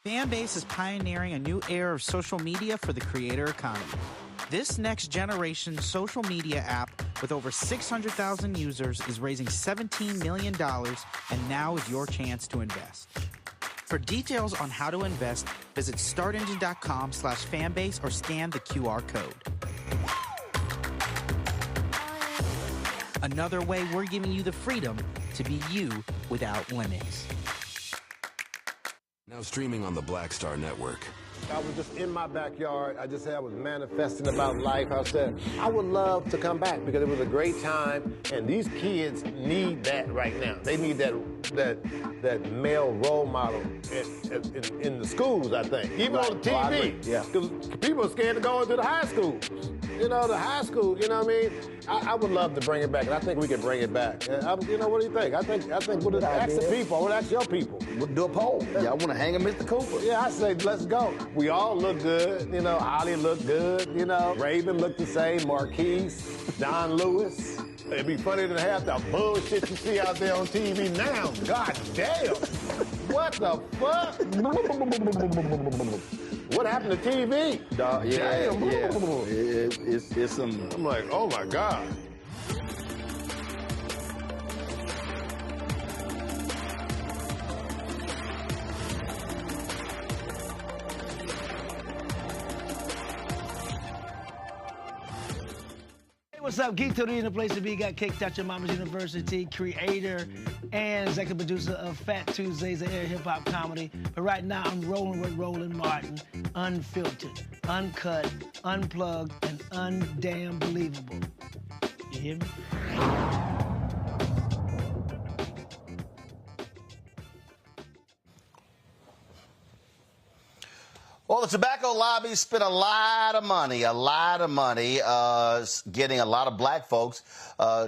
Fanbase is pioneering a new era of social media for the creator economy. This next generation social media app with over 600,000 users is raising $17 million, and now is your chance to invest. For details on how to invest, visit startengine.com/fanbase or scan the QR code. Another way we're giving you the freedom to be you without limits. Now streaming on the Black Star Network. I was just in my backyard. I was manifesting about life. I said, I would love to come back because it was a great time, and these kids need that right now. They need that male role model in the schools, I think. Even on the TV. Because people are scared to go into the high schools. You know, the high school, you know what I mean? I would love to bring it back, and I think we can bring it back. You know, what do you think? I think we'll ask the people, we'll ask your people. We'll do a poll. Y'all want to hang a Mr. Cooper? Yeah, I say, let's go. We all look good, you know, Ollie looked good, you know, Raven looked the same, Marquise, Don Lewis. It'd be funny to have the bullshit you see out there on TV now. God damn. What the fuck? What happened to TV? Damn. It's some... I'm like, oh my God. What's up, Geek Tony in the place to be. Got kicked out your mama's university, creator and executive producer of Fat Tuesdays, an air hip-hop comedy. But right now, I'm rolling with Roland Martin, unfiltered, uncut, unplugged, and undamn believable. You hear me? Well, the tobacco lobby spent a lot of money, getting a lot of black folks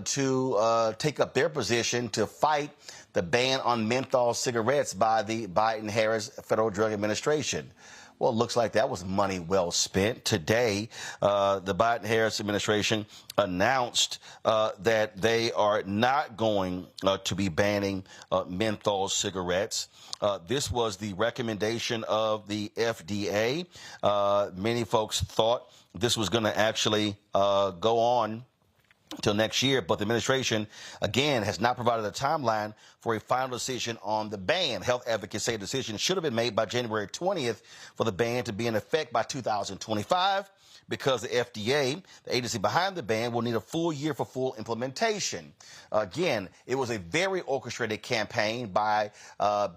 to take up their position to fight the ban on menthol cigarettes by the Biden-Harris Federal Drug Administration. Well, it looks like that was money well spent. Today, the Biden-Harris administration announced that they are not going to be banning menthol cigarettes. This was the recommendation of the FDA. Many folks thought this was going to actually go on till next year, but the administration, again, has not provided a timeline for for a final decision on the ban. Health advocates say a decision should have been made by January 20th for the ban to be in effect by 2025 because the FDA, the agency behind the ban, will need a full year for full implementation. Again, it was a very orchestrated campaign by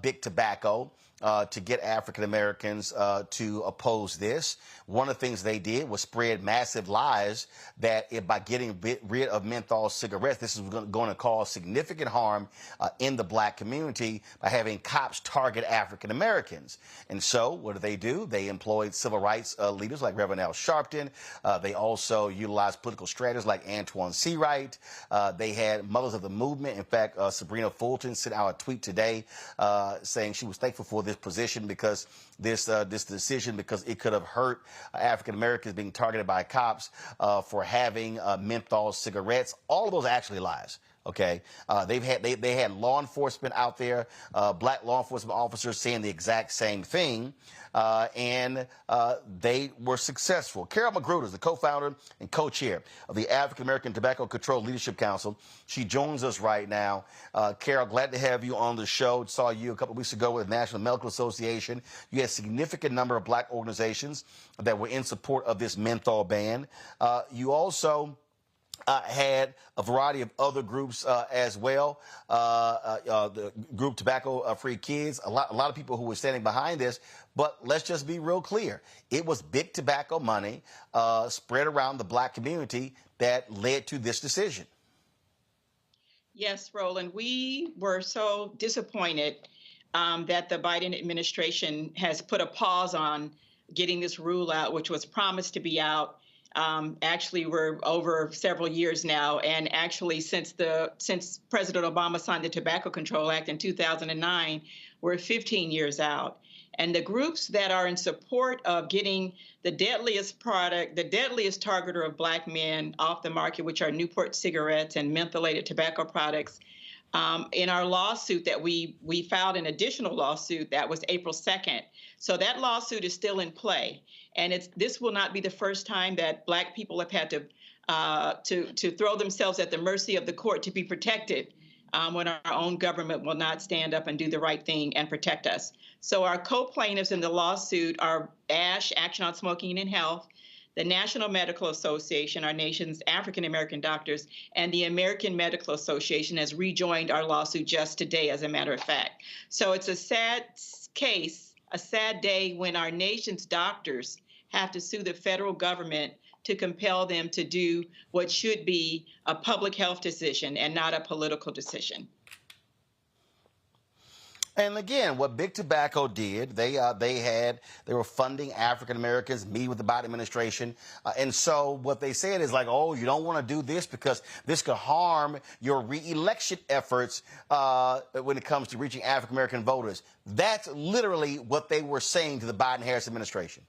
Big Tobacco to get African Americans to oppose this. One of the things they did was spread massive lies that by getting rid of menthol cigarettes, this is going to cause significant harm in the black community by having cops target African Americans. And so what do? They employed civil rights leaders like Reverend Al Sharpton. They also utilized political strategists like Antoine Seawright. They had mothers of the movement. In fact, Sabrina Fulton sent out a tweet today saying she was thankful for this position because this decision because it could have hurt African Americans being targeted by cops for having menthol cigarettes. All of those are actually lies. Okay, they had law enforcement out there, black law enforcement officers saying the exact same thing, and they were successful. Carol Magruder is the co-founder and co-chair of the African American Tobacco Control Leadership Council. She joins us right now. Carol, glad to have you on the show. Saw you a couple of weeks ago with the National Medical Association. You had a significant number of black organizations that were in support of this menthol ban. You also had a variety of other groups as well. The group Tobacco Free Kids, a lot of people who were standing behind this. But let's just be real clear. It was big tobacco money spread around the black community that led to this decision. Yes, Roland, we were so disappointed that the Biden administration has put a pause on getting this rule out, which was promised to be out. Actually, we're over several years now, and actually since President Obama signed the Tobacco Control Act in 2009, we're 15 years out. And the groups that are in support of getting the deadliest targeter of black men off the market, which are Newport cigarettes and mentholated tobacco products, in our lawsuit that we filed an additional lawsuit that was April 2nd. So that lawsuit is still in play. And this will not be the first time that black people have had to throw themselves at the mercy of the court to be protected when our own government will not stand up and do the right thing and protect us. So our co-plaintiffs in the lawsuit are ASH, Action on Smoking and Health, the National Medical Association, our nation's African American doctors, and the American Medical Association has rejoined our lawsuit just today, as a matter of fact. So it's a sad case, a sad day when our nation's doctors have to sue the federal government to compel them to do what should be a public health decision and not a political decision. And again, what Big Tobacco did, they were funding African Americans, meet with the Biden administration, and so what they said is like, oh, you don't want to do this because this could harm your re-election efforts when it comes to reaching African American voters. That's literally what they were saying to the Biden-Harris administration.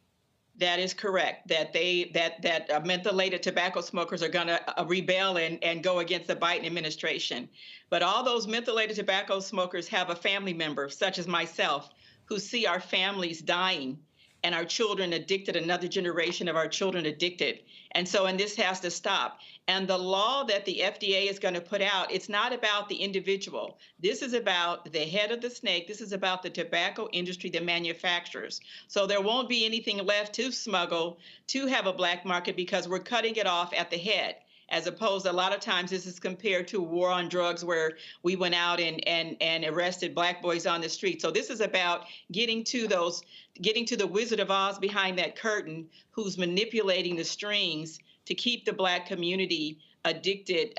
That is correct, that mentholated tobacco smokers are going to rebel and go against the Biden administration. But all those mentholated tobacco smokers have a family member, such as myself, who see our families dying and our children addicted, another generation of our children addicted. And this has to stop. And the law that the FDA is going to put out, it's not about the individual. This is about the head of the snake. This is about the tobacco industry, the manufacturers. So there won't be anything left to smuggle, to have a black market, because we're cutting it off at the head. As opposed, a lot of times this is compared to a war on drugs where we went out and arrested black boys on the street. So this is about getting to the Wizard of Oz behind that curtain, who's manipulating the strings to keep the black community addicted,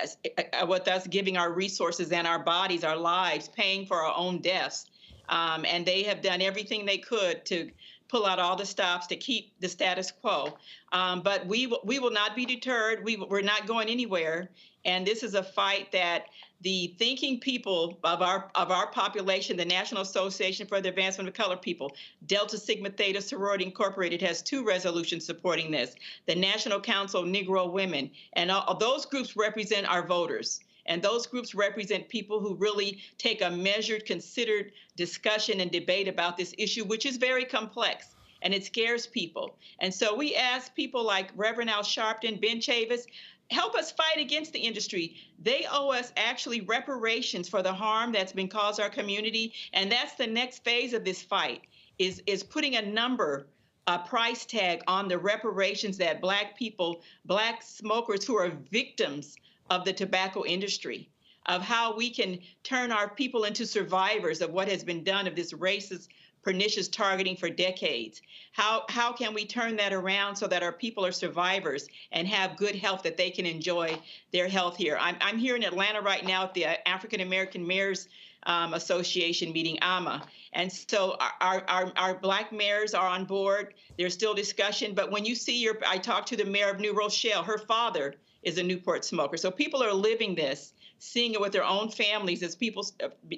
with us giving our resources and our bodies, our lives, paying for our own deaths. And they have done everything they could to pull out all the stops to keep the status quo. But we will not be deterred. We're not going anywhere. And this is a fight that the thinking people of our population, the National Association for the Advancement of Colored People, Delta Sigma Theta Sorority Incorporated has 2 resolutions supporting this. The National Council of Negro Women, and all those groups represent our voters. And those groups represent people who really take a measured, considered discussion and debate about this issue, which is very complex, and it scares people. And so we ask people like Reverend Al Sharpton, Ben Chavis, help us fight against the industry. They owe us actually reparations for the harm that's been caused our community. And that's the next phase of this fight, is putting a number, a price tag on the reparations that Black people, Black smokers who are victims of the tobacco industry, of how we can turn our people into survivors of what has been done of this racist, pernicious targeting for decades. How can we turn that around so that our people are survivors and have good health, that they can enjoy their health here? I'm here in Atlanta right now at the African American Mayors Association meeting, AMA. And so our Black mayors are on board. There's still discussion, but when you see I talked to the mayor of New Rochelle, her father is a Newport smoker. So people are living this, seeing it with their own families as people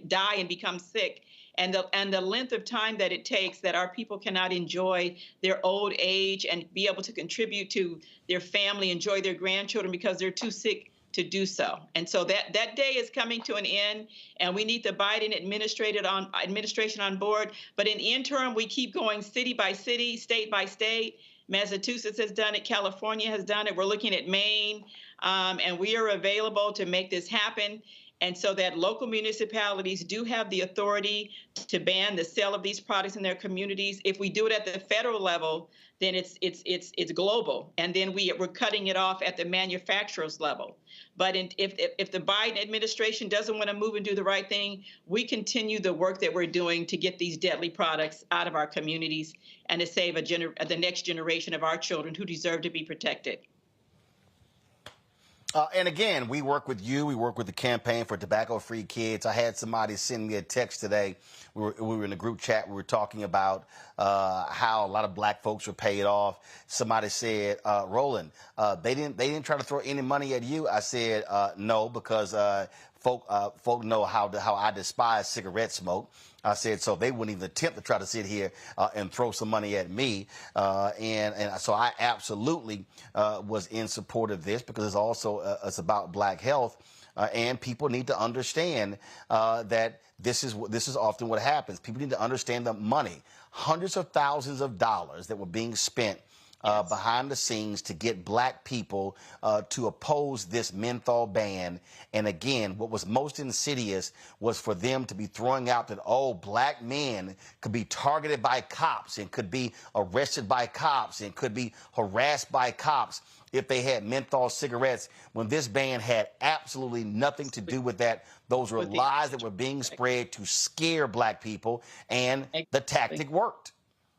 die and become sick. And the length of time that it takes, that our people cannot enjoy their old age and be able to contribute to their family, enjoy their grandchildren because they're too sick to do so. And so that day is coming to an end, and we need the Biden administration on board. But in the interim, we keep going city by city, state by state. Massachusetts has done it. California has done it. We're looking at Maine, and we are available to make this happen. And so that local municipalities do have the authority to ban the sale of these products in their communities. If we do it at the federal level, then it's global, and then we're cutting it off at the manufacturer's level. But if the Biden administration doesn't want to move and do the right thing, we continue the work that we're doing to get these deadly products out of our communities and to save the next generation of our children who deserve to be protected. And again, we work with you. We work with the Campaign for Tobacco-Free Kids. I had somebody send me a text today. We were in a group chat. We were talking about how a lot of Black folks were paid off. Somebody said, Roland, they didn't try to throw any money at you. I said, no, because folk know how I despise cigarette smoke. I said, so they wouldn't even attempt to try to sit here and throw some money at me. And so I absolutely was in support of this, because it's also it's about Black health. And people need to understand that this is often what happens. People need to understand the money, hundreds of thousands of dollars that were being spent behind the scenes to get Black people to oppose this menthol ban. And again, what was most insidious was for them to be throwing out that, oh, Black men could be targeted by cops and could be arrested by cops and could be harassed by cops if they had menthol cigarettes, when this ban had absolutely nothing to do with that. Those were lies that were being spread to scare Black people, and the tactic worked.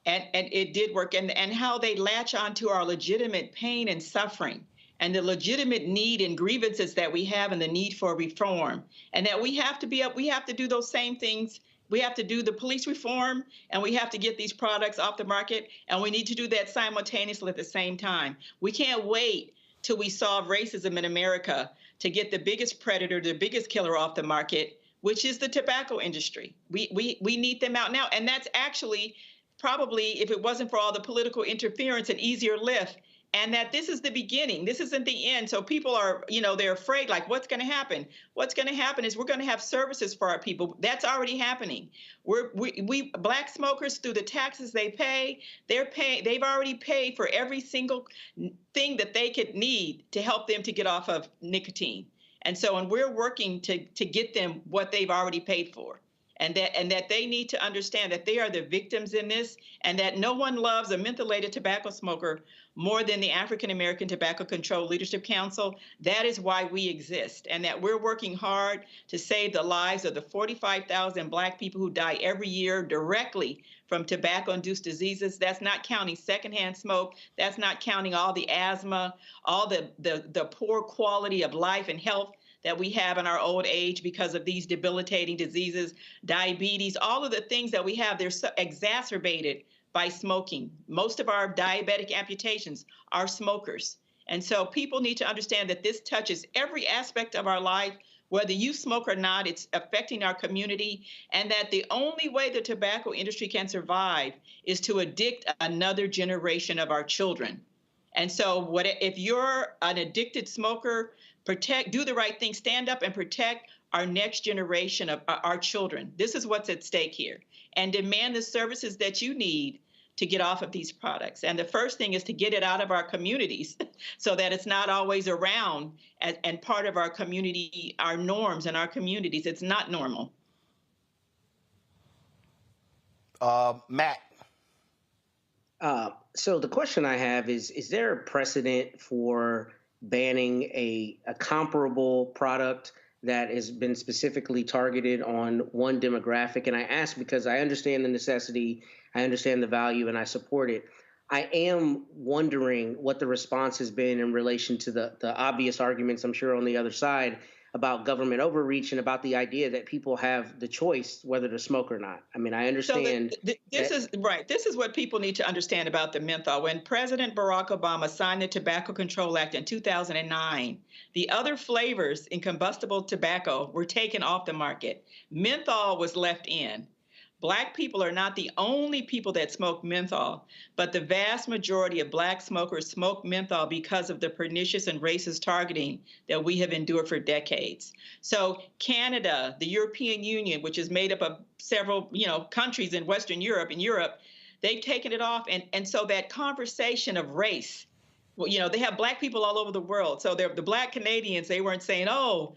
And it did work, and how they latch onto our legitimate pain and suffering and the legitimate need and grievances that we have and the need for reform, and that we have to do those same things. We have to do the police reform, and we have to get these products off the market, and we need to do that simultaneously at the same time. We can't wait till we solve racism in America to get the biggest predator, the biggest killer off the market, which is the tobacco industry. We need them out now, and that's actually probably, if it wasn't for all the political interference, an easier lift. And that this is the beginning. This isn't the end. So people are, they're afraid, like, what's going to happen? What's going to happen is we're going to have services for our people. That's already happening. We Black smokers, through the taxes they pay, they've already paid for every single thing that they could need to help them to get off of nicotine. And we're working to get them what they've already paid for. And that they need to understand that they are the victims in this, and that no one loves a mentholated tobacco smoker more than the African American Tobacco Control Leadership Council. That is why we exist, and that we're working hard to save the lives of the 45,000 Black people who die every year directly from tobacco-induced diseases. That's not counting secondhand smoke. That's not counting all the asthma, all the poor quality of life and health that we have in our old age because of these debilitating diseases, diabetes, all of the things that we have, they're so exacerbated by smoking. Most of our diabetic amputations are smokers. And so people need to understand that this touches every aspect of our life, whether you smoke or not. It's affecting our community, and that the only way the tobacco industry can survive is to addict another generation of our children. And so if you're an addicted smoker, do the right thing, stand up and protect our next generation of our children. This is what's at stake here. And demand the services that you need to get off of these products. And the first thing is to get it out of our communities so that it's not always around and part of our community, our norms and our communities. It's not normal. Matt. So the question I have is there a precedent for banning a comparable product that has been specifically targeted on one demographic? And I ask because I understand the necessity, I understand the value, and I support it. I am wondering what the response has been in relation to the obvious arguments, I'm sure, on the other side about government overreach and about the idea that people have the choice whether to smoke or not. I mean, I understand. So this is right. This is what people need to understand about the menthol. When President Barack Obama signed the Tobacco Control Act in 2009, the other flavors in combustible tobacco were taken off the market. Menthol was left in. Black people are not the only people that smoke menthol, but the vast majority of Black smokers smoke menthol because of the pernicious and racist targeting that we have endured for decades. So Canada, the European Union, which is made up of several, countries in Western Europe and Europe, they've taken it off. And so that conversation of race, they have Black people all over the world. So the Black Canadians, they weren't saying, our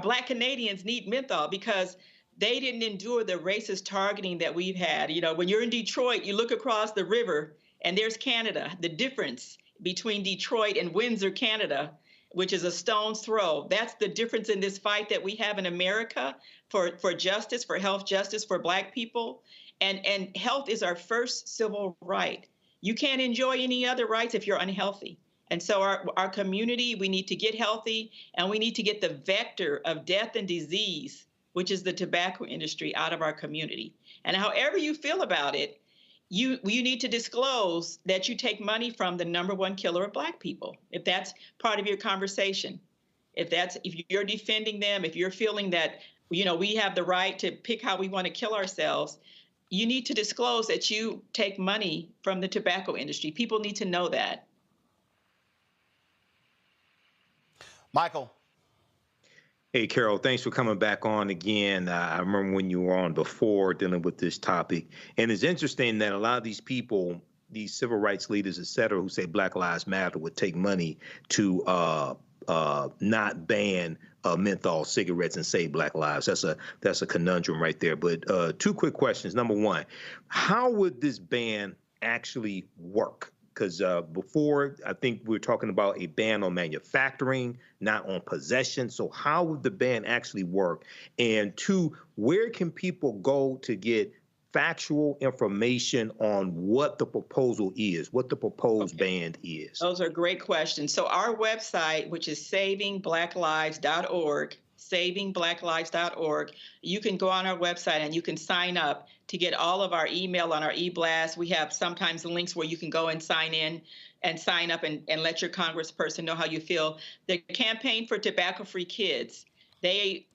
Black Canadians need menthol because they didn't endure the racist targeting that we've had. When you're in Detroit, you look across the river and there's Canada. The difference between Detroit and Windsor, Canada, which is a stone's throw. That's the difference in this fight that we have in America for justice, for health justice, for Black people. And health is our first civil right. You can't enjoy any other rights if you're unhealthy. And so our community, we need to get healthy, and we need to get the vector of death and disease, which is the tobacco industry, out of our community. And however you feel about it, you need to disclose that you take money from the #1 killer of Black people, if that's part of your conversation. If you're defending them, if you're feeling that, we have the right to pick how we want to kill ourselves, you need to disclose that you take money from the tobacco industry. People need to know that. Michael. Hey, Carol, thanks for coming back on again. I remember when you were on before dealing with this topic. And it's interesting that a lot of these people, these civil rights leaders, et cetera, who say Black Lives Matter would take money to not ban menthol cigarettes and save Black lives. That's a conundrum right there. But two quick questions. Number one, how would this ban actually work? Because before, I think we were talking about a ban on manufacturing, not on possession. So how would the ban actually work? And two, where can people go to get factual information on what the proposal is, what the proposed ban is? Those are great questions. So our website, which is savingblacklives.org, savingblacklives.org, you can go on our website and you can sign up to get all of our email on our e-blast. We have sometimes links where you can go and sign in and sign up and let your congressperson know how you feel. The Campaign for Tobacco-Free Kids, they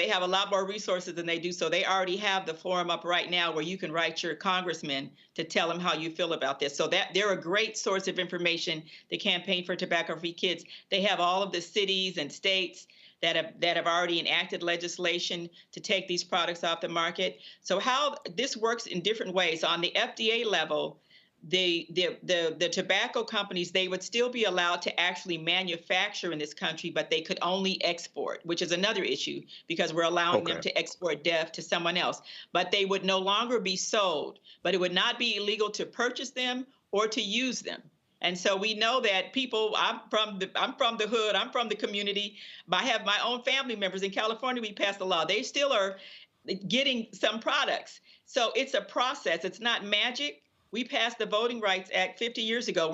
have a lot more resources than they do. So they already have the forum up right now where you can write your congressman to tell them how you feel about this. So that they're a great source of information, the Campaign for Tobacco-Free Kids. They have all of the cities and states that have already enacted legislation to take these products off the market. So how this works in different ways. On the FDA level, the tobacco companies, they would still be allowed to actually manufacture in this country, but they could only export, which is another issue because we're allowing them to export death to someone else. But they would no longer be sold, but it would not be illegal to purchase them or to use them. And so we know that people, I'm from the hood, I'm from the community, but I have my own family members in California. We passed a law. They still are getting some products. So it's a process. It's not magic. We passed the Voting Rights Act 50 years ago.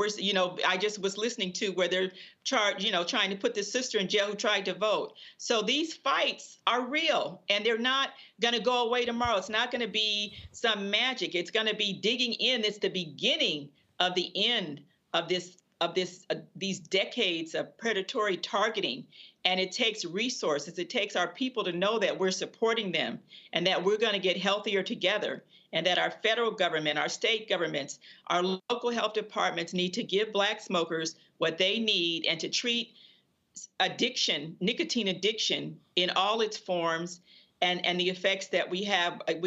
I just was listening to where they're trying to put this sister in jail who tried to vote. So these fights are real, and they're not going to go away tomorrow. It's not going to be some magic. It's going to be digging in. It's the beginning of the end of these decades of predatory targeting. And it takes resources. It takes our people to know that we're supporting them and that we're going to get healthier together, and that our federal government, our state governments, our local health departments need to give Black smokers what they need and to treat addiction, nicotine addiction, in all its forms and the effects that we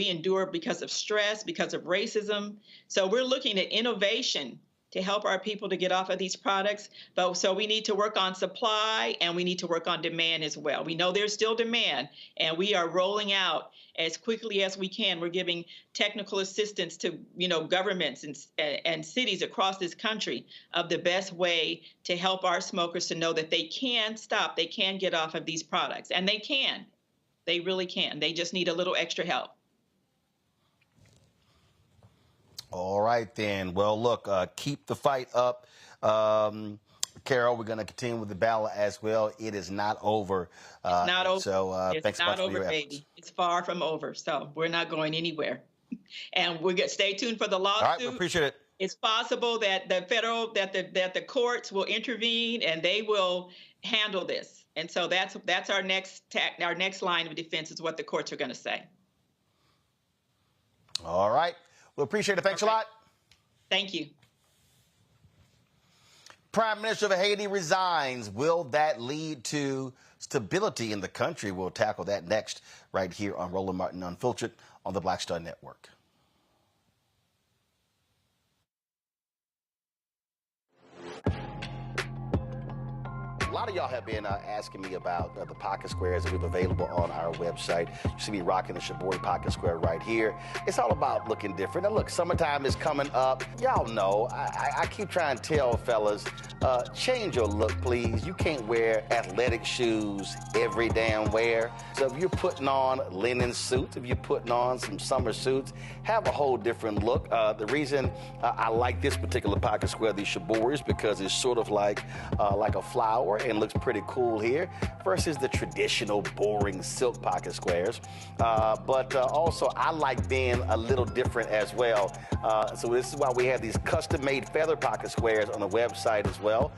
endure because of stress, because of racism. So we're looking at innovation to help our people to get off of these products. But so we need to work on supply and we need to work on demand as well. We know there's still demand, and we are rolling out as quickly as we can. We're giving technical assistance to governments and cities across this country of the best way to help our smokers to know that they can stop, they can get off of these products, and they can. They really can. They just need a little extra help. All right, then. Well, look, keep the fight up. Carol, we're going to continue with the battle as well. It is not over. It's not over. So thanks so much for your efforts. Baby. It's far from over. So we're not going anywhere. And we're going to stay tuned for the lawsuit. All right, we appreciate it. It's possible that the courts will intervene and they will handle this. And so that's our next line of defense is what the courts are going to say. All right. We appreciate it. Thanks a lot. Thank you. Prime Minister of Haiti resigns. Will that lead to stability in the country? We'll tackle that next right here on Roland Martin Unfiltered on the Black Star Network. A lot of y'all have been asking me about the pocket squares that we have available on our website. You see me rocking the Shibori pocket square right here. It's all about looking different. And look, summertime is coming up. Y'all know, I keep trying to tell fellas, change your look, please. You can't wear athletic shoes every damn wear. So if you're putting on linen suits, if you're putting on some summer suits, have a whole different look. The reason I like this particular pocket square, the Shibori, is because it's sort of like a flower and looks pretty cool here versus the traditional boring silk pocket squares. But also I like being a little different as well. So this is why we have these custom-made feather pocket squares on the website as well.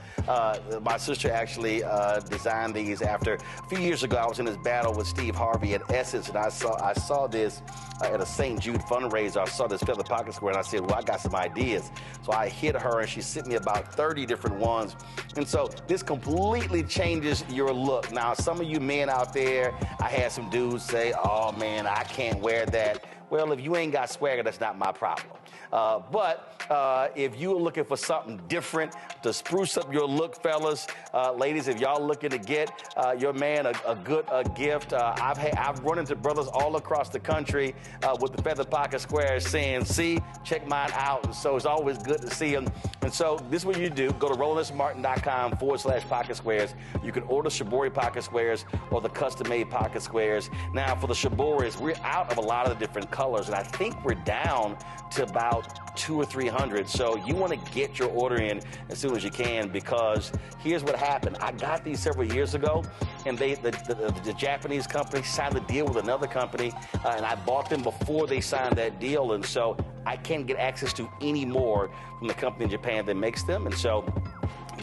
My sister actually designed these after a few years ago. I was in this battle with Steve Harvey at Essence, and I saw this at a St. Jude fundraiser. I saw this feather pocket square, and I said, well, I got some ideas. So I hit her, and she sent me about 30 different ones. And so this completely changes your look. Now, some of you men out there, I had some dudes say, oh, man, I can't wear that. Well, if you ain't got swagger, that's not my problem. But if you're looking for something different to spruce up your look, fellas, ladies, if y'all looking to get your man a good gift, I've run into brothers all across the country with the feather pocket squares saying, see, check mine out. And so it's always good to see them. And so this is what you do. Go to RolandMartin.com/pocket squares. You can order Shibori pocket squares or the custom-made pocket squares. Now, for the Shiboris, we're out of a lot of the different colors, and I think we're down to about 200 or 300. So you want to get your order in as soon as you can, because here's what happened. I got these several years ago, and the Japanese company signed a deal with another company, and I bought them before they signed that deal, and so I can't get access to any more from the company in Japan that makes them. And so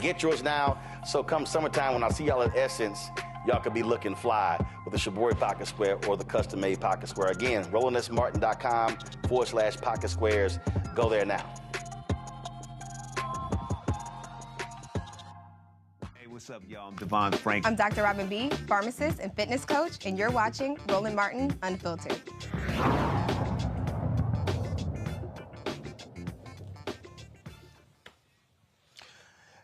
get yours now. So come summertime, when I see y'all at Essence, y'all could be looking fly with the Shibori pocket square or the custom-made pocket square. Again, RolandSMartin.com/pocket squares. Go there now. Hey, what's up, y'all? I'm Devon Frank. I'm Dr. Robin B., pharmacist and fitness coach, and you're watching Roland Martin Unfiltered.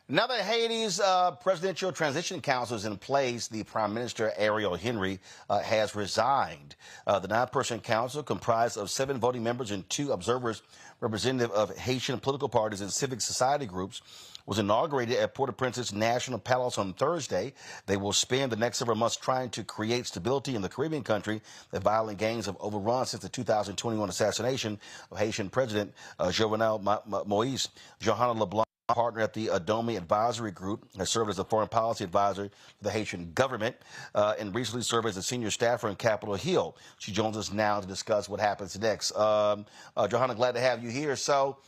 Now that Haiti's Presidential Transition Council is in place, the Prime Minister, Ariel Henry, has resigned. The 9-person council, comprised of 7 voting members and 2 observers representative of Haitian political parties and civic society groups, was inaugurated at Port-au-Prince's National Palace on Thursday. They will spend the next several months trying to create stability in the Caribbean country that violent gangs have overrun since the 2021 assassination of Haitian President Jovenel Moïse. Johanna LeBlanc, partner at the Adomi Advisory Group, has served as a foreign policy advisor to the Haitian government and recently served as a senior staffer in Capitol Hill. She joins us now to discuss what happens next. Johanna, glad to have you here. So,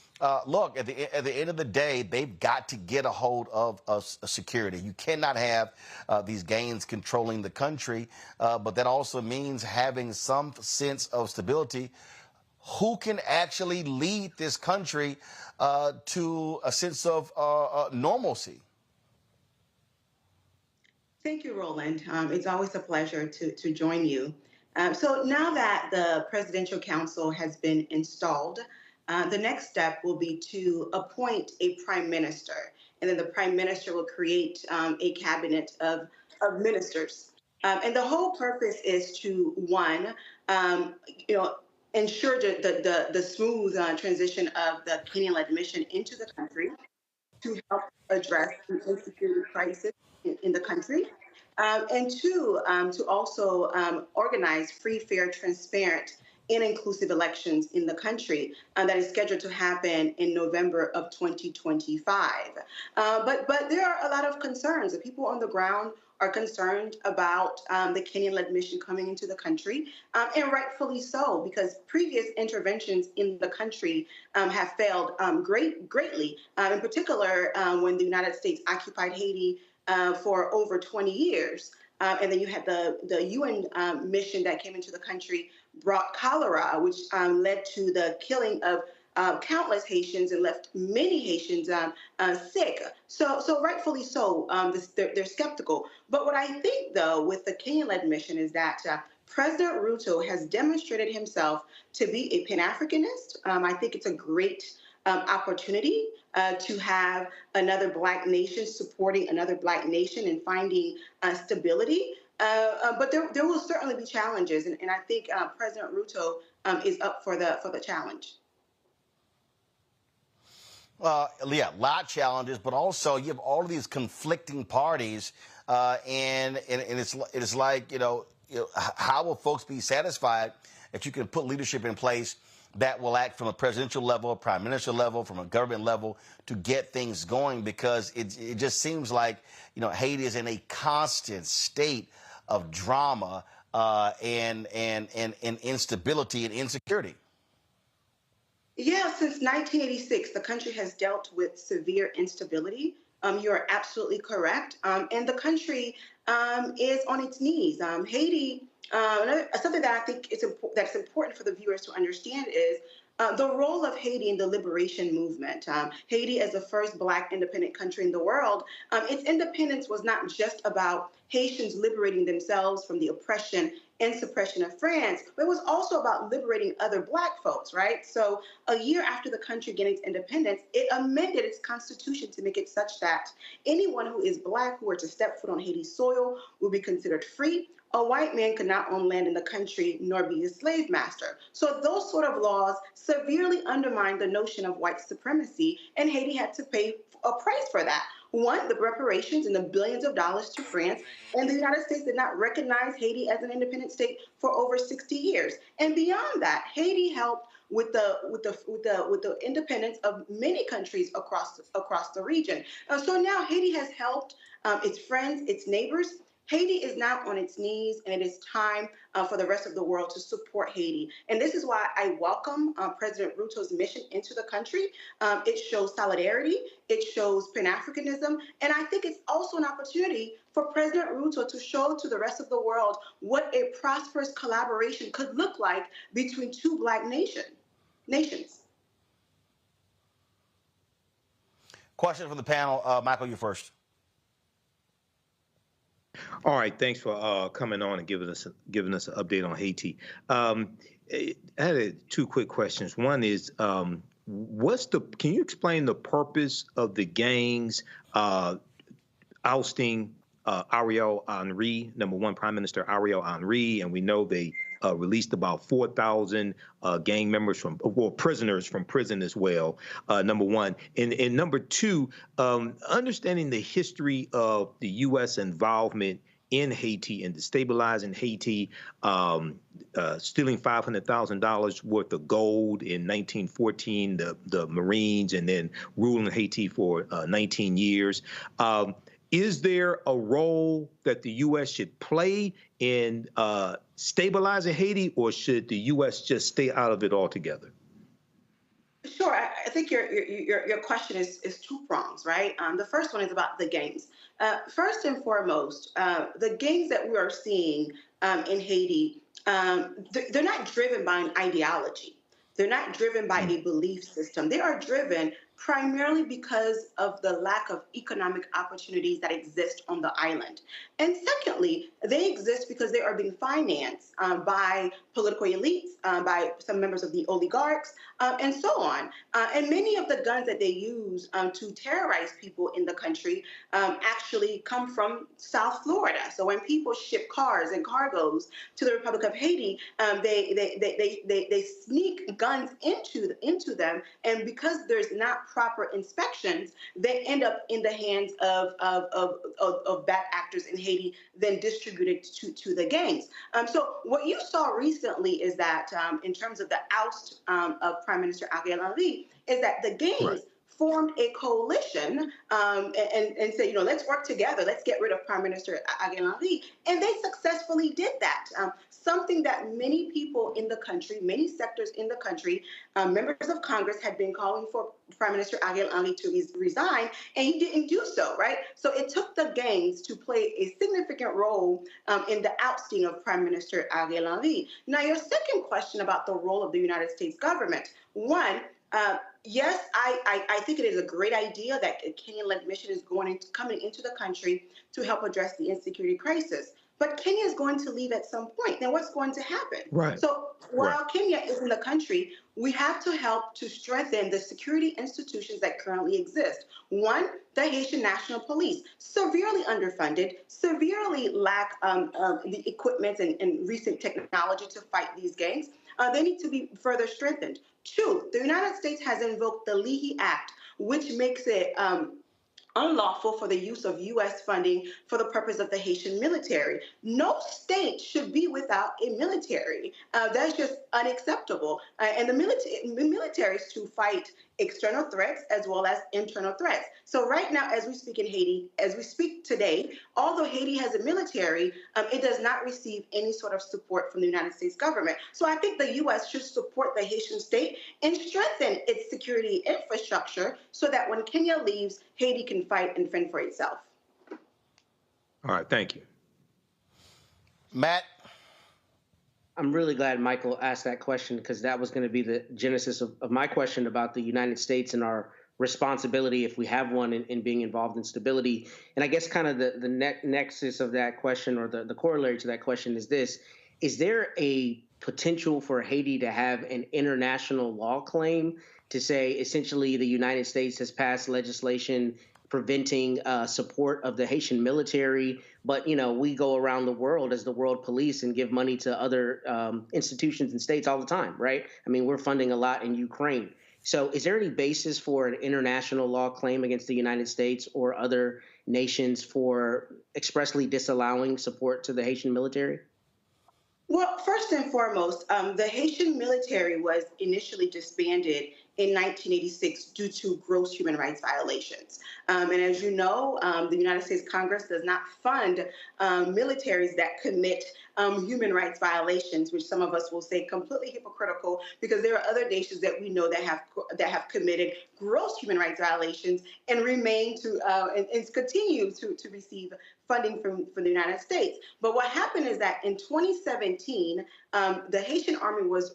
look, at the end of the day, they've got to get a hold of security. You cannot have these gangs controlling the country, but that also means having some sense of stability. Who can actually lead this country to a sense of normalcy? Thank you, Roland. It's always a pleasure to join you. So now that the Presidential Council has been installed, the next step will be to appoint a prime minister, and then the prime minister will create a cabinet of ministers. And the whole purpose is to, one, you know, ensure the smooth transition of the Kenyan-led mission into the country, to help address the insecurity crisis in the country. And two, to also organize free, fair, transparent, and inclusive elections in the country that is scheduled to happen in November of 2025. But there are a lot of concerns. The people on the ground are concerned about the Kenyan-led mission coming into the country, and rightfully so, because previous interventions in the country have failed greatly, in particular when the United States occupied Haiti for over 20 years. And then you had the UN mission that came into the country, brought cholera, which led to the killing of countless Haitians and left many Haitians sick. So rightfully so, they're skeptical. But what I think, though, with the Kenyan-led mission is that President Ruto has demonstrated himself to be a Pan-Africanist. I think it's a great opportunity to have another Black nation supporting another Black nation and finding stability. But there will certainly be challenges, and I think President Ruto is up for the challenge. Yeah, a lot of challenges, but also you have all of these conflicting parties, and it's like, you know, how will folks be satisfied that you can put leadership in place that will act from a presidential level, a prime minister level, from a government level to get things going? Because it just seems like, you know, Haiti is in a constant state of drama and instability and insecurity. Yeah, since 1986, the country has dealt with severe instability. You are absolutely correct. And the country is on its knees. Haiti, something that I think that's important for the viewers to understand is the role of Haiti in the liberation movement. Haiti, as the first Black independent country in the world, its independence was not just about Haitians liberating themselves from the oppression and suppression of France, but it was also about liberating other Black folks, right? So a year after the country gained its independence, it amended its constitution to make it such that anyone who is Black who were to step foot on Haiti's soil will be considered free. A white man could not own land in the country nor be a slave master. So those sort of laws severely undermined the notion of white supremacy, and Haiti had to pay a price for that. One, the reparations and the billions of dollars to France, and the United States did not recognize Haiti as an independent state for over 60 years. And beyond that, Haiti helped with the independence of many countries across the region. So now Haiti has helped its friends, its neighbors. Haiti is now on its knees, and it is time for the rest of the world to support Haiti. And this is why I welcome President Ruto's mission into the country. It shows solidarity, it shows Pan-Africanism, and I think it's also an opportunity for President Ruto to show to the rest of the world what a prosperous collaboration could look like between two Black nations. Question from the panel. Michael, you first. All right, thanks for coming on and giving us an update on Haiti. I had two quick questions. One is, can you explain the purpose of the gangs ousting Ariel Henry, number one, Prime Minister Ariel Henry, and we know they released about 4,000 gang members prisoners from prison as well, number one. And number two, understanding the history of the U.S. involvement in Haiti and destabilizing Haiti, stealing $500,000 worth of gold in 1914, the Marines, and then ruling Haiti for 19 years. Is there a role that the U.S. should play in stabilizing Haiti, or should the U.S. just stay out of it altogether? Sure. I think your question is two prongs, right? The first one is about the gangs. First and foremost, the gangs that we are seeing in Haiti, they're not driven by an ideology. They're not driven by a belief system. They are driven primarily because of the lack of economic opportunities that exist on the island. And secondly, they exist because they are being financed by political elites, by some members of the oligarchs, and so on. And many of the guns that they use to terrorize people in the country actually come from South Florida. So when people ship cars and cargoes to the Republic of Haiti, they sneak guns into them, and because there's not proper inspections, they end up in the hands of bad actors in Haiti, then distributed to the gangs. So what you saw recently is that in terms of the oust of Prime Minister Ariel Henry, is that the gangs formed a coalition and said, let's work together. Let's get rid of Prime Minister Ariel Henry. And they successfully did that. Something that many people in the country, many sectors in the country, members of Congress had been calling for Prime Minister Ariel Henry to resign, and he didn't do so, right? So it took the gangs to play a significant role in the ousting of Prime Minister Ariel Henry. Now, your second question about the role of the United States government. One, yes, I think it is a great idea that a Kenyan-led mission is coming into the country to help address the insecurity crisis. But Kenya is going to leave at some point. Then what's going to happen? Right. So while Kenya is in the country, we have to help to strengthen the security institutions that currently exist. One, the Haitian National Police, severely underfunded, severely lack the equipment and recent technology to fight these gangs. They need to be further strengthened. Two, the United States has invoked the Leahy Act, which makes it unlawful for the use of U.S. funding for the purpose of the Haitian military. No state should be without a military. That's just unacceptable. And the military is to fight external threats as well as internal threats. So right now, as we speak in Haiti, as we speak today, although Haiti has a military, it does not receive any sort of support from the United States government. So I think the U.S. should support the Haitian state and strengthen its security infrastructure so that when Kenya leaves, Haiti can fight and fend for itself. All right, thank you. Matt? I'm really glad Michael asked that question, because that was going to be the genesis of my question about the United States and our responsibility, if we have one, in being involved in stability. And I guess kind of the nexus of that question, or the corollary to that question, is this. Is there a potential for Haiti to have an international law claim to say essentially the United States has passed legislation preventing support of the Haitian military, but we go around the world as the world police and give money to other institutions and states all the time, right? I mean, we're funding a lot in Ukraine. So is there any basis for an international law claim against the United States or other nations for expressly disallowing support to the Haitian military? Well, first and foremost, the Haitian military was initially disbanded in 1986 due to gross human rights violations. And as you know, the United States Congress does not fund militaries that commit human rights violations, which some of us will say completely hypocritical, because there are other nations that we know that have committed gross human rights violations and remain to and continue to receive funding from the United States. But what happened is that in 2017, the Haitian army was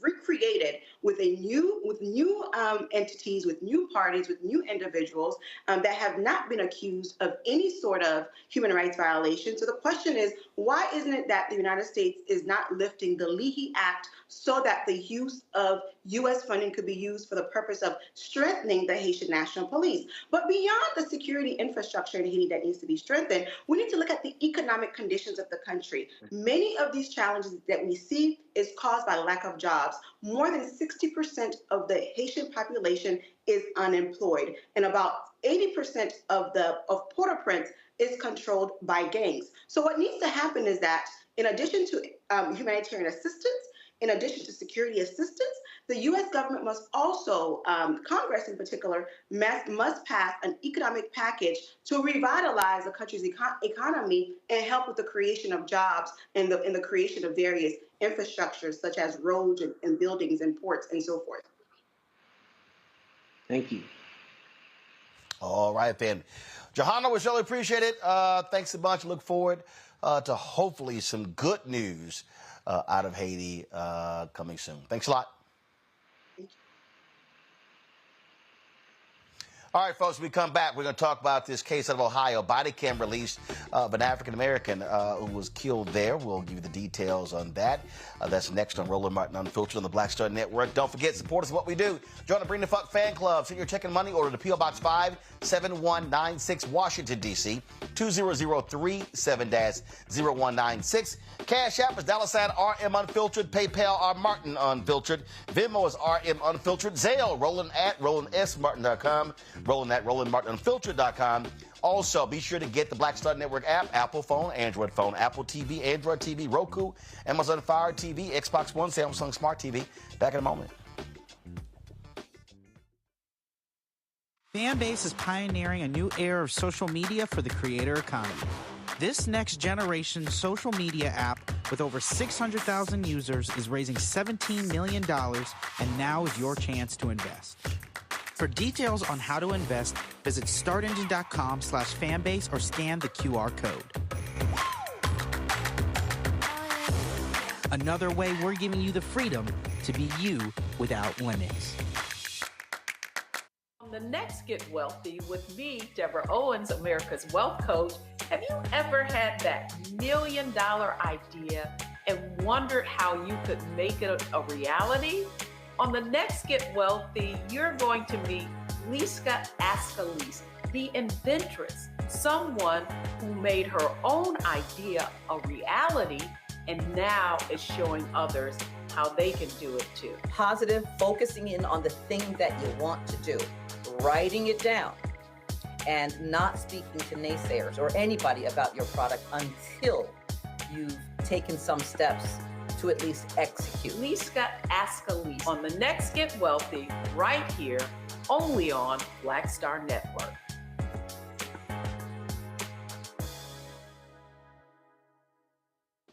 recreated with new entities, with new parties, with new individuals that have not been accused of any sort of human rights violation. So the question is, why isn't it that the United States is not lifting the Leahy Act so that the use of U.S. funding could be used for the purpose of strengthening the Haitian National Police? But beyond the security infrastructure in Haiti that needs to be strengthened, we need to look at the economic conditions of the country. Many of these challenges that we see is caused by lack of jobs. More than 60% of the Haitian population is unemployed, and about 80% of Port-au-Prince is controlled by gangs. So what needs to happen is that in addition to humanitarian assistance, in addition to security assistance, the U.S. government must also, Congress in particular, must pass an economic package to revitalize the country's economy and help with the creation of jobs and the creation of various infrastructures such as roads and buildings and ports and so forth. Thank you. All right, then. Johanna, we really appreciate it. Thanks a bunch. Look forward to hopefully some good news out of Haiti coming soon. Thanks a lot. All right, folks, when we come back, we're going to talk about this case out of Ohio, body cam release of an African-American who was killed there. We'll give you the details on that. That's next on Roland Martin Unfiltered on the Black Star Network. Don't forget, support us in what we do. Join the Bring the Fuck fan club. Send your check and money order to P.O. Box 57196, Washington, D.C., 20037-0196. Cash App is $RM Unfiltered. PayPal, R Martin Unfiltered. Venmo is RM Unfiltered. Zelle, Roland at RolandSMartin.com. Roland at RolandMartinUnfiltered.com. Also, be sure to get the Black Star Network app, Apple phone, Android phone, Apple TV, Android TV, Roku, Amazon Fire TV, Xbox One, Samsung Smart TV. Back in a moment. Fanbase is pioneering a new era of social media for the creator economy. This next generation social media app with over 600,000 users is raising $17 million, and now is your chance to invest. For details on how to invest, visit startengine.com/fanbase or scan the QR code. Another way we're giving you the freedom to be you without limits. On the next Get Wealthy with me, Deborah Owens, America's Wealth Coach, have you ever had that $1 million idea and wondered how you could make it a reality? On the next Get Wealthy, you're going to meet Liska Askalise, the inventress, someone who made her own idea a reality and now is showing others how they can do it too. Positive, focusing in on the thing that you want to do, writing it down, and not speaking to naysayers or anybody about your product until you've taken some steps to at least execute. Liska Askalise on the next Get Wealthy, right here, only on Black Star Network.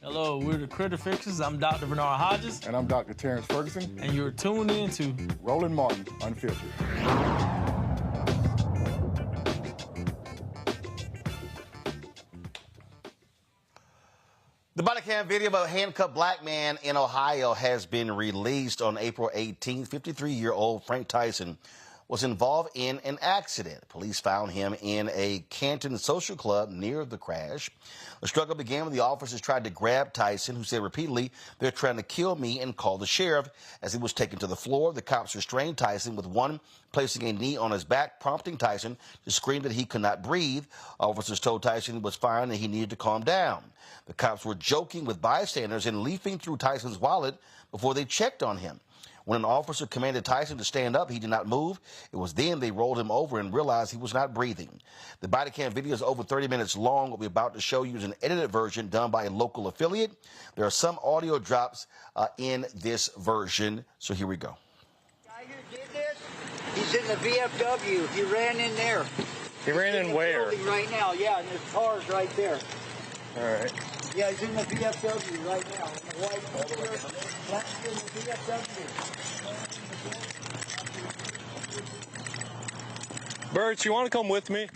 Hello, we're the Critter Fixers. I'm Dr. Bernard Hodges. And I'm Dr. Terrence Ferguson. And you're tuned in to Roland Martin Unfiltered. The body cam video of a handcuffed black man in Ohio has been released on April 18th. 53-year-old Frank Tyson was involved in an accident. Police found him in a Canton social club near the crash. The struggle began when the officers tried to grab Tyson, who said repeatedly, "They're trying to kill me," and called the sheriff. As he was taken to the floor, the cops restrained Tyson, with one placing a knee on his back, prompting Tyson to scream that he could not breathe. Officers told Tyson he was fine and he needed to calm down. The cops were joking with bystanders and leafing through Tyson's wallet before they checked on him. When an officer commanded Tyson to stand up, he did not move. It was then they rolled him over and realized he was not breathing. The body cam video is over 30 minutes long. What we're about to show you is an edited version done by a local affiliate. There are some audio drops in this version, so here we go. Guy who did this, he's in the VFW. He ran in there. He ran in where? Right now, yeah, and his car's right there. All right. Yeah, he's in the VFW right now. In the white that's in the VFW. Bert, you want to come with me?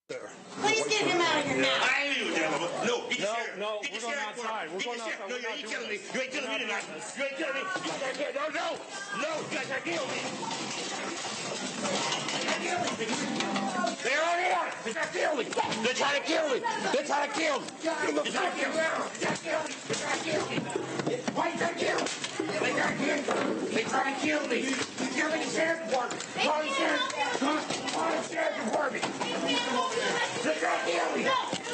Please get him out of here now. I ain't leaving, gentlemen. No, get the sheriff. No, Get the we're going sheriff outside. We're going outside. No, you ain't killing me. You ain't killing me tonight. You ain't killing me. You guys can't. No, you guys can't kill me. They're on here. They're trying to kill me. They're trying to kill me. They're trying to kill me. They're trying to kill me. They're trying to kill me. They're trying to kill me. Why are you trying to kill me? They're trying to kill me. They're trying to kill me. You're killing the sheriff's department. Call the sheriff. Call the sheriff's department. They're trying to kill me.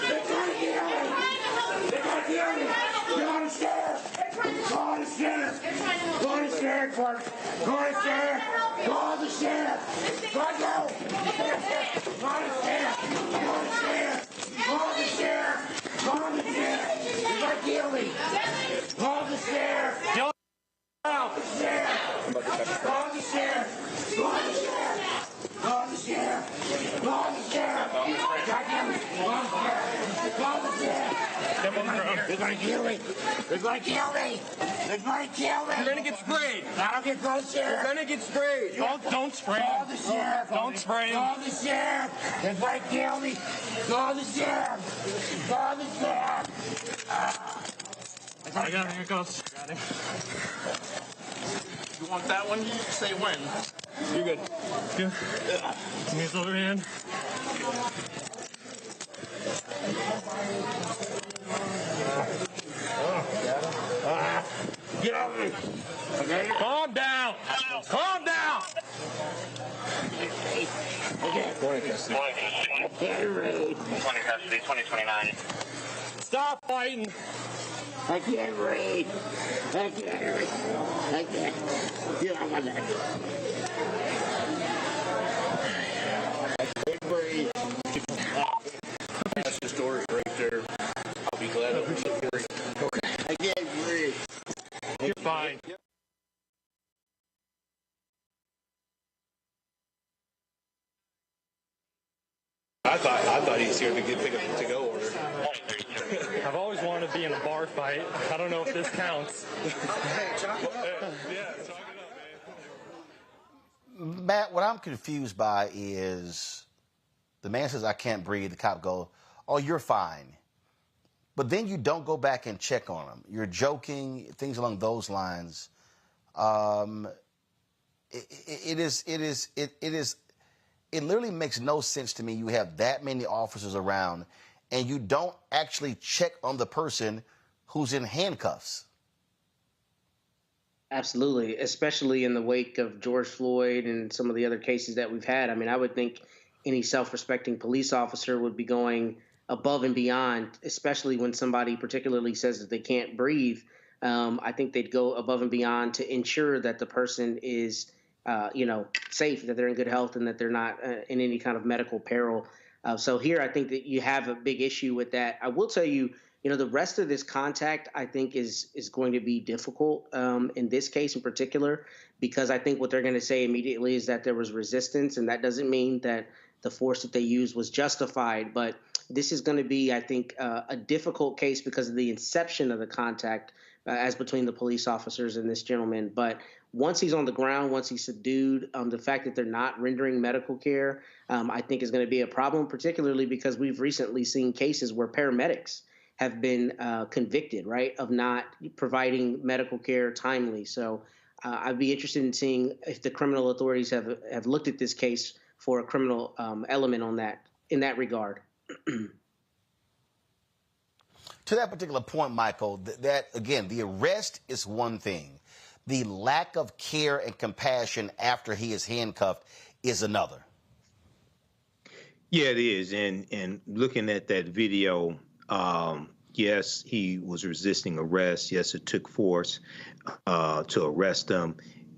They're trying to kill me. They're trying to kill me. Call the sheriff. Call the sheriff. Call the sheriff department. Call the sheriff. Call the sheriff. Call the sheriff. Call the sheriff. Call the sheriff. Call the sheriff. Call the sheriff. They're trying to kill me. Call the sheriff. Call the sheriff. Call the sheriff. Call the sheriff. Call the sheriff. Call the sheriff. Call the sheriff. They're gonna kill me. They're gonna kill me. They're gonna kill me. You're gonna get sprayed. I don't get close, sheriff. You're gonna get sprayed. Don't spray. Call the sheriff. Don't spray. Call the sheriff. They're gonna kill me. Call the sheriff. Call the sheriff. I got him. Here it goes. Got him. You want that one? Say when. You're good. Good. Give me his other hand. Get off me. Okay. Calm down. Calm down. Okay. Morning custody. Morning custody. 2029. Stop fighting. I can't breathe. I can't breathe. I can't. Get off my neck. I can't breathe. That's the story right there. I'll be glad to hear it. Okay. I can't breathe. You're fine. I thought he's here to pick up the to-go order. I've always wanted to be in a bar fight. I don't know if this counts. Matt, what I'm confused by is the man says, I can't breathe. The cop goes, oh, you're fine. But then you don't go back and check on him. You're joking, things along those lines. It literally makes no sense to me. You have that many officers around and you don't actually check on the person who's in handcuffs. Absolutely, especially in the wake of George Floyd and some of the other cases that we've had. I mean, I would think any self-respecting police officer would be going above and beyond, especially when somebody particularly says that they can't breathe. I think they'd go above and beyond to ensure that the person is safe, that they're in good health, and that they're not in any kind of medical peril. So here, I think that you have a big issue with that. I will tell you, the rest of this contact, I think, is going to be difficult in this case in particular, because I think what they're going to say immediately is that there was resistance, and that doesn't mean that the force that they used was justified. But this is going to be, I think, a difficult case because of the inception of the contact as between the police officers and this gentleman. But once he's on the ground, once he's subdued, the fact that they're not rendering medical care, I think is going to be a problem, particularly because we've recently seen cases where paramedics have been convicted, right, of not providing medical care timely. So I'd be interested in seeing if the criminal authorities have looked at this case for a criminal element on that, in that regard. To that particular point, Michael, that again, the arrest is one thing. The lack of care and compassion after he is handcuffed is another. Yeah, it is. And looking at that video, yes, he was resisting arrest. Yes, it took force to arrest him.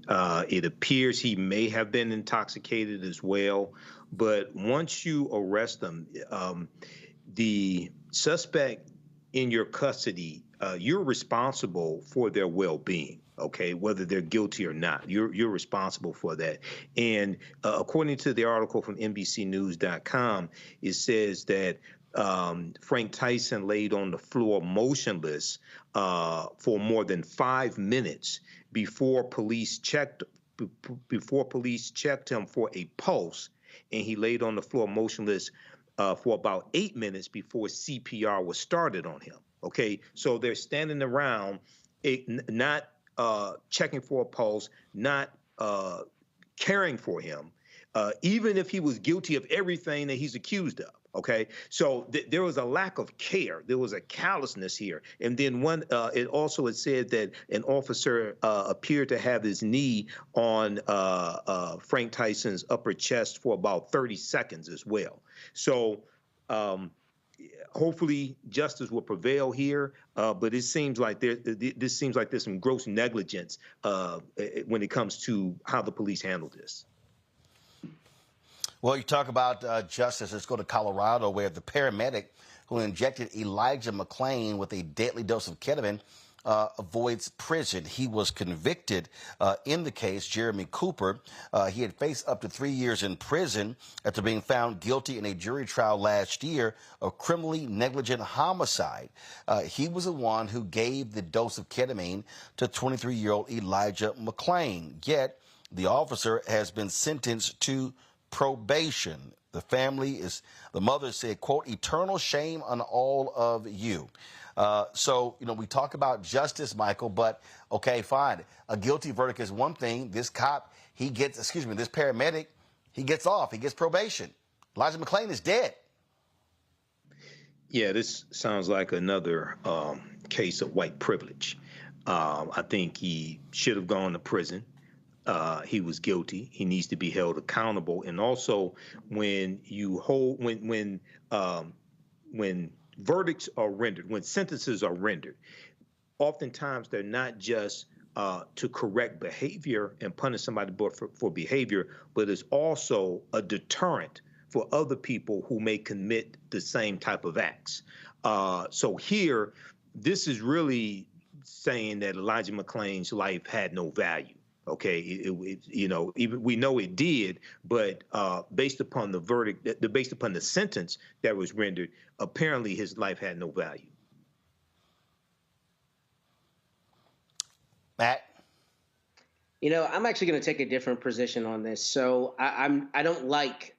It appears he may have been intoxicated as well. But once you arrest him, the suspect in your custody, you're responsible for their well-being. Okay, whether they're guilty or not, you're responsible for that. And according to the article from NBCnews.com, it says that Frank Tyson laid on the floor motionless for more than 5 minutes before police checked him for a pulse, and he laid on the floor motionless for about 8 minutes before CPR was started on him. Okay, so they're standing around, not checking for a pulse, not caring for him, even if he was guilty of everything that he's accused of. Okay, so there was a lack of care. There was a callousness here. And then it also had said that an officer appeared to have his knee on Frank Tyson's upper chest for about 30 seconds as well. So hopefully justice will prevail here, but it seems like there's some gross negligence when it comes to how the police handled this. Well, you talk about justice. Let's go to Colorado, where the paramedic who injected Elijah McClain with a deadly dose of ketamine avoids prison. He was convicted in the case, Jeremy Cooper. He had faced up to 3 years in prison after being found guilty in a jury trial last year of criminally negligent homicide. He was the one who gave the dose of ketamine to 23-year-old Elijah McClain. Yet the officer has been sentenced to probation. The mother said, quote, eternal shame on all of you. So, we talk about justice, Michael, but okay, fine. A guilty verdict is one thing. This cop, this paramedic, he gets off. He gets probation. Elijah McClain is dead. Yeah, this sounds like another case of white privilege. I think he should have gone to prison. He was guilty. He needs to be held accountable. And also, when verdicts are rendered, when sentences are rendered, oftentimes they're not just to correct behavior and punish somebody for behavior, but it's also a deterrent for other people who may commit the same type of acts. So here, this is really saying that Elijah McClain's life had no value. Okay, even we know it did, but based upon the verdict, based upon the sentence that was rendered, apparently his life had no value. Matt? I'm actually going to take a different position on this. So I don't like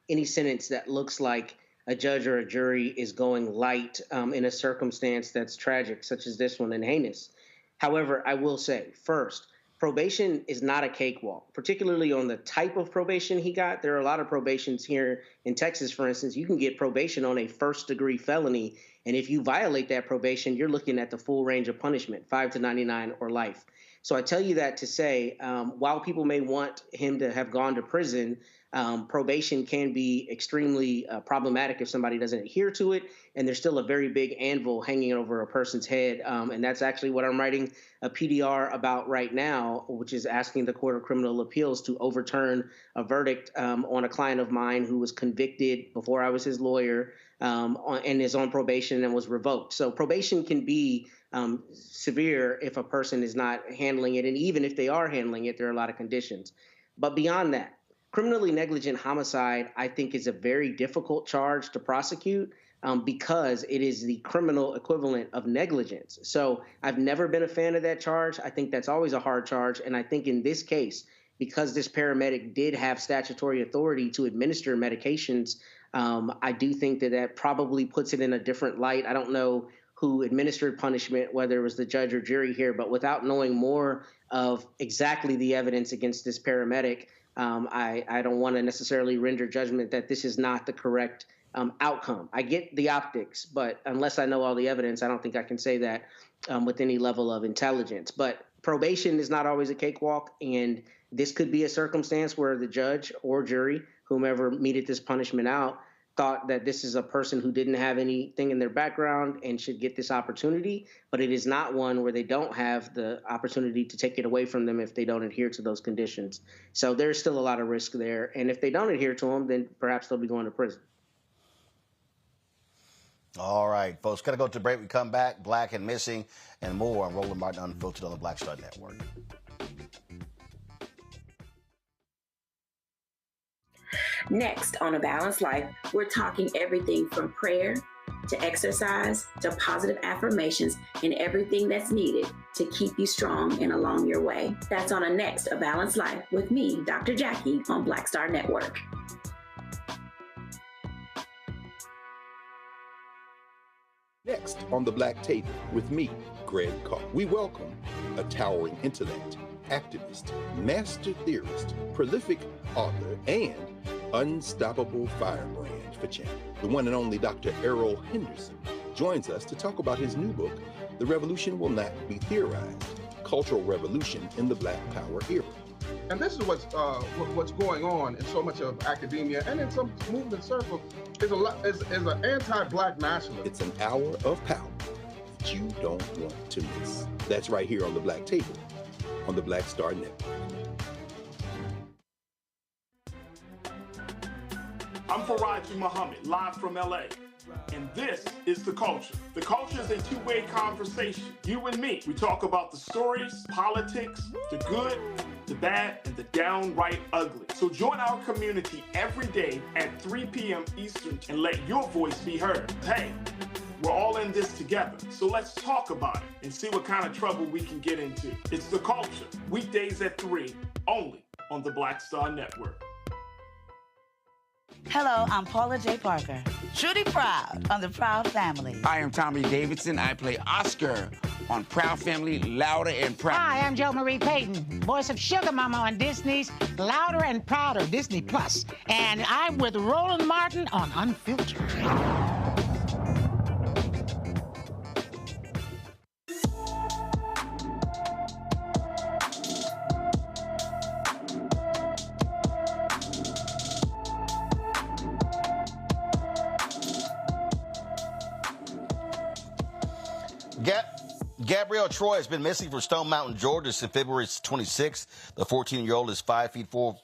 any sentence that looks like a judge or a jury is going light in a circumstance that's tragic, such as this one, and heinous. However, I will say, first, probation is not a cakewalk, particularly on the type of probation he got. There are a lot of probations here in Texas, for instance. You can get probation on a first-degree felony, and if you violate that probation, you're looking at the full range of punishment, 5 to 99 or life. So I tell you that to say, while people may want him to have gone to prison, probation can be extremely problematic if somebody doesn't adhere to it, and there's still a very big anvil hanging over a person's head, and that's actually what I'm writing a PDR about right now, which is asking the Court of Criminal Appeals to overturn a verdict on a client of mine who was convicted before I was his lawyer and is on probation and was revoked. So probation can be severe if a person is not handling it, and even if they are handling it, there are a lot of conditions. But beyond that, criminally negligent homicide, I think, is a very difficult charge to prosecute because it is the criminal equivalent of negligence. So I've never been a fan of that charge. I think that's always a hard charge. And I think in this case, because this paramedic did have statutory authority to administer medications, I do think that probably puts it in a different light. I don't know who administered punishment, whether it was the judge or jury here, but without knowing more of exactly the evidence against this paramedic, I don't want to necessarily render judgment that this is not the correct outcome. I get the optics, but unless I know all the evidence, I don't think I can say that with any level of intelligence. But probation is not always a cakewalk, and this could be a circumstance where the judge or jury, whomever meted this punishment out, thought that this is a person who didn't have anything in their background and should get this opportunity, but it is not one where they don't have the opportunity to take it away from them if they don't adhere to those conditions. So there's still a lot of risk there. And if they don't adhere to them, then perhaps they'll be going to prison. All right, folks, got to go to break. We come back, Black and Missing, and more on Roland Martin Unfiltered on the Black Star Network. Next on A Balanced Life, we're talking everything from prayer to exercise to positive affirmations and everything that's needed to keep you strong and along your way. That's on A Balanced Life with me, Dr. Jackie, on Black Star Network. Next on the Black Table with me, Greg Carr. We welcome a towering intellect, activist, master theorist, prolific author, and unstoppable firebrand for change. The one and only Dr. Errol Henderson joins us to talk about his new book, The Revolution Will Not Be Theorized, Cultural Revolution in the Black Power Era. And this is what's going on in so much of academia and in some movement circles is an anti-Black nationalism. It's an hour of power that you don't want to miss. That's right here on the Black Table on the Black Star Network. I'm Faraji Muhammad, live from LA. And this is The Culture. The Culture is a two-way conversation. You and me. We talk about the stories, politics, the good, the bad, and the downright ugly. So join our community every day at 3 p.m. Eastern and let your voice be heard. Hey, we're all in this together. So let's talk about it and see what kind of trouble we can get into. It's The Culture, weekdays at 3, only on the Black Star Network. Hello, I'm Paula J. Parker. Truly proud on the Proud Family. I am Tommy Davidson. I play Oscar on Proud Family, Louder and Proud. Hi, I'm Jo Marie Payton, voice of Sugar Mama on Disney's Louder and Prouder, Disney Plus. And I'm with Roland Martin on Unfiltered. Gabrielle Troy has been missing from Stone Mountain, Georgia since February 26th. The 14-year-old is 5 feet 4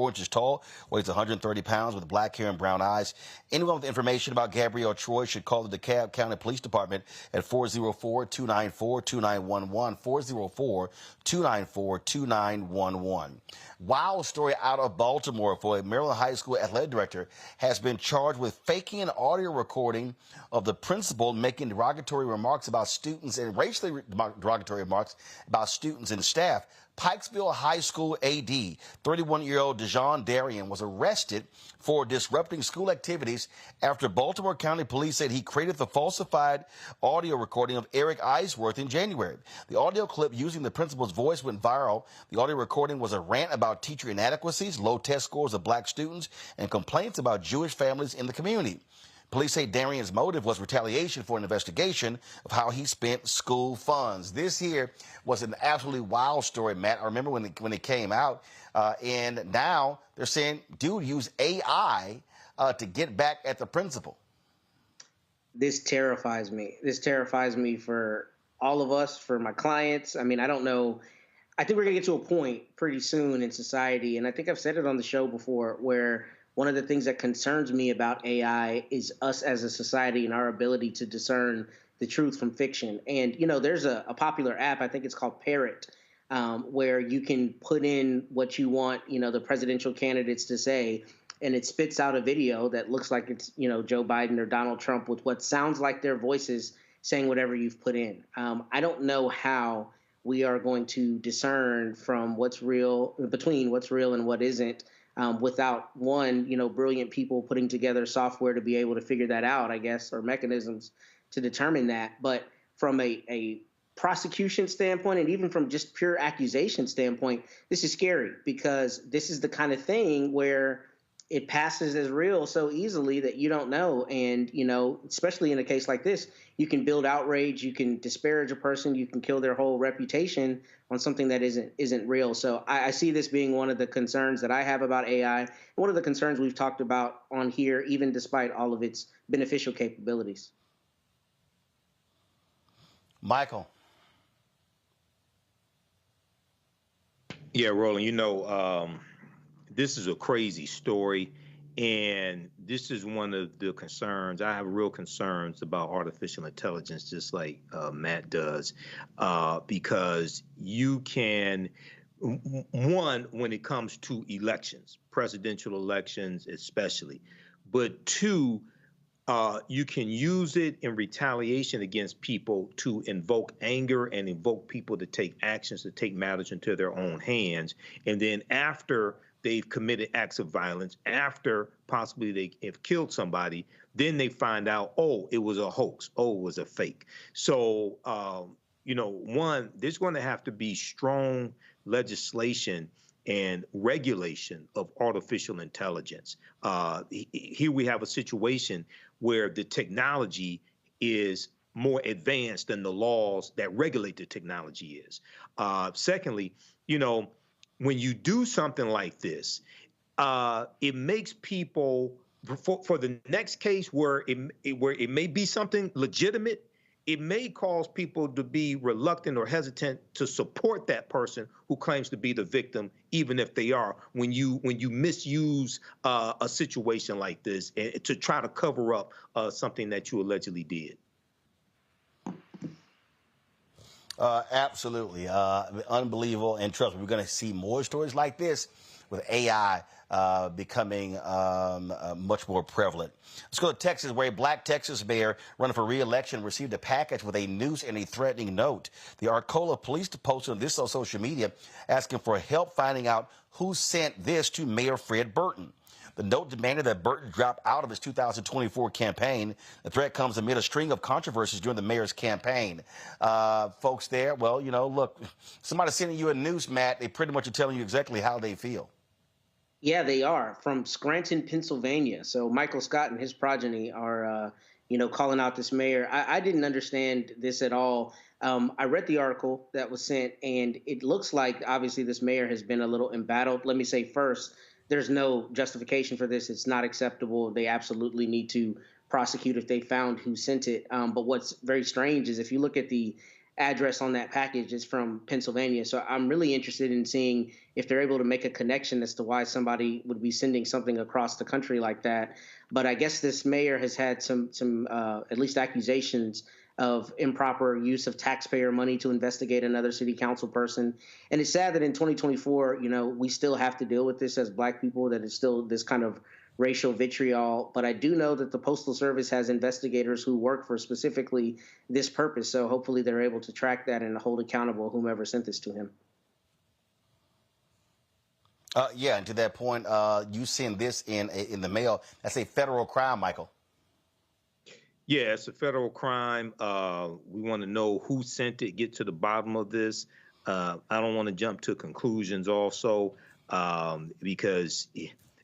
inches tall, weighs 130 pounds, with black hair and brown eyes. Anyone with information about Gabrielle Troy should call the DeKalb County Police Department at 404-294-2911, 404-294-2911. Wild story out of Baltimore for a Maryland high school athletic director has been charged with faking an audio recording of the principal making derogatory remarks about students and racially derogatory remarks about students and staff. Pikesville High School AD, 31-year-old Dejon Darian, was arrested for disrupting school activities after Baltimore County Police said he created the falsified audio recording of Eric Eisworth in January. The audio clip using the principal's voice went viral. The audio recording was a rant about teacher inadequacies, low test scores of black students, and complaints about Jewish families in the community. Police say Darian's motive was retaliation for an investigation of how he spent school funds. This here was an absolutely wild story, Matt. I remember when it came out, and now they're saying, dude, use AI to get back at the principal. This terrifies me. This terrifies me for all of us, for my clients. I mean, I don't know. I think we're going to get to a point pretty soon in society, and I think I've said it on the show before, where one of the things that concerns me about AI is us as a society and our ability to discern the truth from fiction. And, you know, there's a popular app, I think it's called Parrot, where you can put in what you want, you know, the presidential candidates to say, and it spits out a video that looks like it's, you know, Joe Biden or Donald Trump with what sounds like their voices saying whatever you've put in. I don't know how we are going to discern from what's real, between what's real and what isn't, without one, you know, brilliant people putting together software to be able to figure that out, I guess, or mechanisms to determine that. But from a prosecution standpoint, and even from just pure accusation standpoint, this is scary, because this is the kind of thing where it passes as real so easily that you don't know. And, you know, especially in a case like this, you can build outrage, you can disparage a person, you can kill their whole reputation on something that isn't real. So I see this being one of the concerns that I have about AI, one of the concerns we've talked about on here, even despite all of its beneficial capabilities. Michael. Yeah, Roland, you know, this is a crazy story, and this is one of the concerns. I have real concerns about artificial intelligence, just like Matt does, because you can, one, when it comes to elections, presidential elections especially, but two, you can use it in retaliation against people to invoke anger and invoke people to take actions, to take matters into their own hands. And then after they've committed acts of violence, after possibly they have killed somebody, then they find out, oh, it was a hoax, oh, it was a fake. So, you know, one, there's going to have to be strong legislation and regulation of artificial intelligence. Here we have a situation where the technology is more advanced than the laws that regulate the technology is. Secondly, you know, when you do something like this, it makes people, for the next case where it may be something legitimate, it may cause people to be reluctant or hesitant to support that person who claims to be the victim, even if they are, when you misuse a situation like this to try to cover up something that you allegedly did. Absolutely. Unbelievable. And trust me, we're going to see more stories like this with AI becoming much more prevalent. Let's go to Texas, where a black Texas mayor running for re-election received a package with a noose and a threatening note. The Arcola police posted this on social media, asking for help finding out who sent this to Mayor Fred Burton. The note demanded that Burton drop out of his 2024 campaign. The threat comes amid a string of controversies during the mayor's campaign. Folks there, well, you know, look, somebody sending you a news, Matt, they pretty much are telling you exactly how they feel. Yeah, they are from Scranton, Pennsylvania. So Michael Scott and his progeny are, calling out this mayor. I didn't understand this at all. I read the article that was sent, and it looks like obviously this mayor has been a little embattled. Let me say first, there's no justification for this. It's not acceptable. They absolutely need to prosecute if they found who sent it. But what's very strange is if you look at the address on that package, it's from Pennsylvania. So I'm really interested in seeing if they're able to make a connection as to why somebody would be sending something across the country like that. But I guess this mayor has had some at least accusations of improper use of taxpayer money to investigate another city council person. And it's sad that in 2024, we still have to deal with this as Black people, that it's still this kind of racial vitriol. But I do know that the Postal Service has investigators who work for specifically this purpose. So hopefully they're able to track that and hold accountable whomever sent this to him. Yeah, and to that point, you send this in the mail. That's a federal crime, Michael. Yeah, it's a federal crime. We want to know who sent it, get to the bottom of this. I don't want to jump to conclusions also, because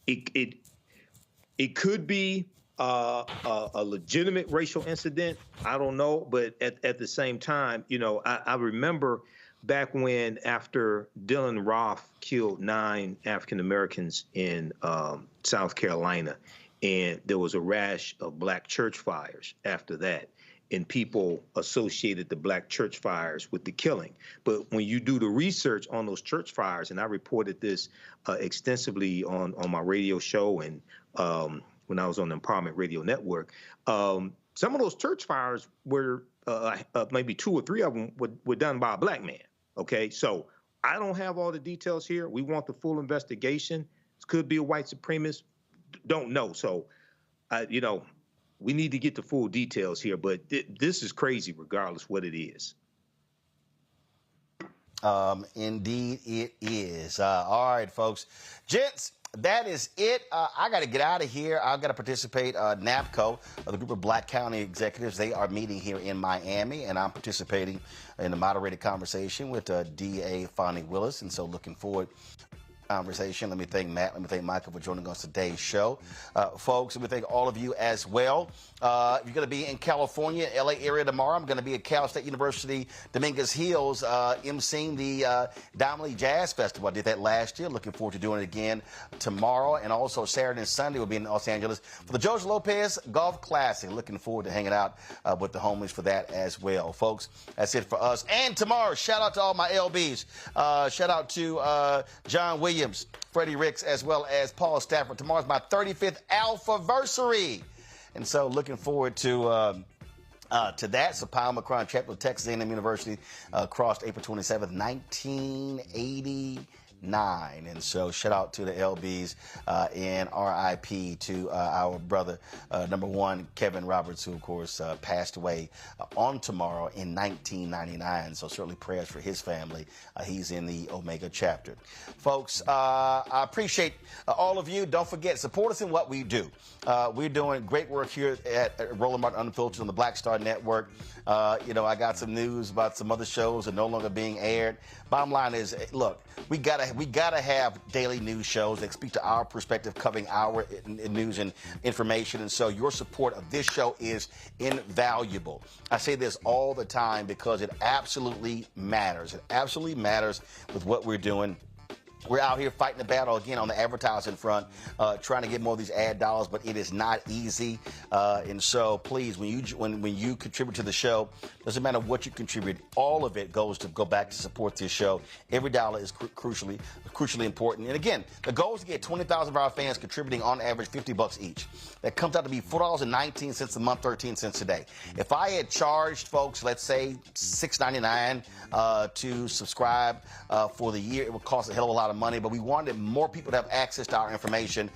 it could be a legitimate racial incident. I don't know. But at the same time, I remember back when after Dylan Roth killed 9 African Americans in South Carolina, and there was a rash of Black church fires after that. And people associated the Black church fires with the killing. But when you do the research on those church fires, and I reported this extensively on my radio show and when I was on the Empowerment Radio Network, some of those church fires were maybe 2 or 3 of them were done by a Black man. Okay, so I don't have all the details here. We want the full investigation. This could be a white supremacist. Don't know. So, we need to get the full details here, but this is crazy regardless what it is. Indeed it is. All right, folks. Gents, that is it. I got to get out of here. I've got to participate. NAPCO, the group of Black county executives, they are meeting here in Miami, and I'm participating in a moderated conversation with DA Fonnie Willis, and so looking forward conversation. Let me thank Matt. Let me thank Michael for joining us today's show. Folks, let me thank all of you as well. If you're going to be in California, LA area tomorrow, I'm going to be at Cal State University, Dominguez Hills, emceeing the Diamond League Jazz Festival. I did that last year. Looking forward to doing it again tomorrow. And also Saturday and Sunday, we'll be in Los Angeles for the Joseph Lopez Golf Classic. Looking forward to hanging out with the homies for that as well. Folks, that's it for us. And tomorrow, shout out to all my LBs. Shout out to John Williams, Freddie Ricks, as well as Paul Stafford. Tomorrow's my 35th Alphaversary. And so looking forward to that. So Powell McCron, Chapel of Texas A&M University, crossed April 27th, 1989. And so shout out to the LBs and RIP to our brother, number 1, Kevin Roberts, who, of course, passed away on tomorrow in 1999. So certainly prayers for his family. He's in the Omega chapter. Folks, I appreciate all of you. Don't forget, support us in what we do. We're doing great work here at Roland Martin Unfiltered on the Black Star Network. I got some news about some other shows that are no longer being aired. Bottom line is, look, we gotta have daily news shows that speak to our perspective, covering our news and information. And so your support of this show is invaluable. I say this all the time because it absolutely matters. It absolutely matters with what we're doing. We're out here fighting the battle again on the advertising front, trying to get more of these ad dollars, but it is not easy. And so, please, when you contribute to the show, doesn't matter what you contribute, all of it go back to support this show. Every dollar is crucially important. And again, the goal is to get 20,000 of our fans contributing on average $50 each. That comes out to be $4.19 a month, 13 cents a day. If I had charged folks, let's say $6.99 to subscribe for the year, it would cost a hell of a lot of money, but we wanted more people to have access to our information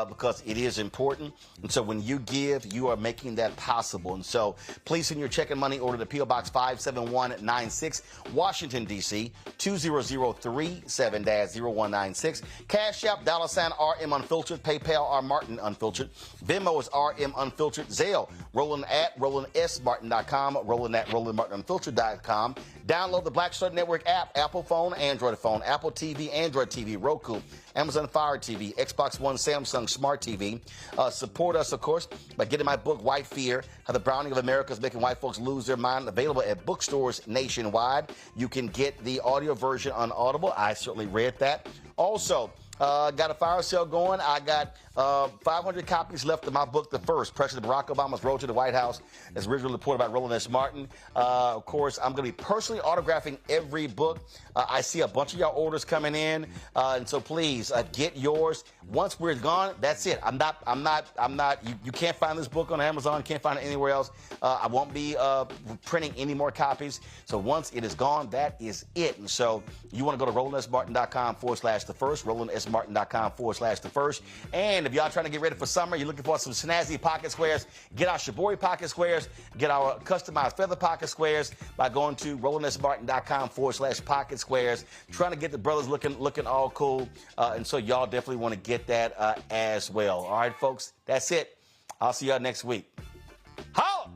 because it is important. And so when you give, you are making that possible. And so please send your check and money order to P.O. Box 57196, Washington, D.C., 20037-0196. Cash App, $RM Unfiltered. PayPal, R Martin Unfiltered. Venmo is RM Unfiltered. Zelle, Roland at RolandSMartin.com, Roland at RolandMartinUnfiltered.com. Download the Black Star Network app, Apple phone, Android phone, Apple TV, Android TV, Roku, Amazon Fire TV, Xbox One, Samsung Smart TV. Support us, of course, by getting my book, White Fear, How the Browning of America is Making White Folks Lose Their Mind, available at bookstores nationwide. You can get the audio version on Audible. I certainly read that. Also, got a fire sale going. I got 500 copies left of my book, The First, President Barack Obama's Road to the White House, as originally reported by Roland S. Martin. Of course, I'm going to be personally autographing every book. I see a bunch of y'all orders coming in, and so please get yours. Once we're gone, that's it. I'm not. You can't find this book on Amazon. Can't find it anywhere else. I won't be printing any more copies. So once it is gone, that is it. And so you want to go to RolandSMartin.com/the first, RolandSMartin.com/the first, and if y'all trying to get ready for summer, you're looking for some snazzy pocket squares, get our Shibori pocket squares, get our customized feather pocket squares by going to RolandSMartin.com/pocket squares. Trying to get the brothers looking all cool. And so y'all definitely want to get that as well. All right, folks, that's it. I'll see y'all next week. Holla!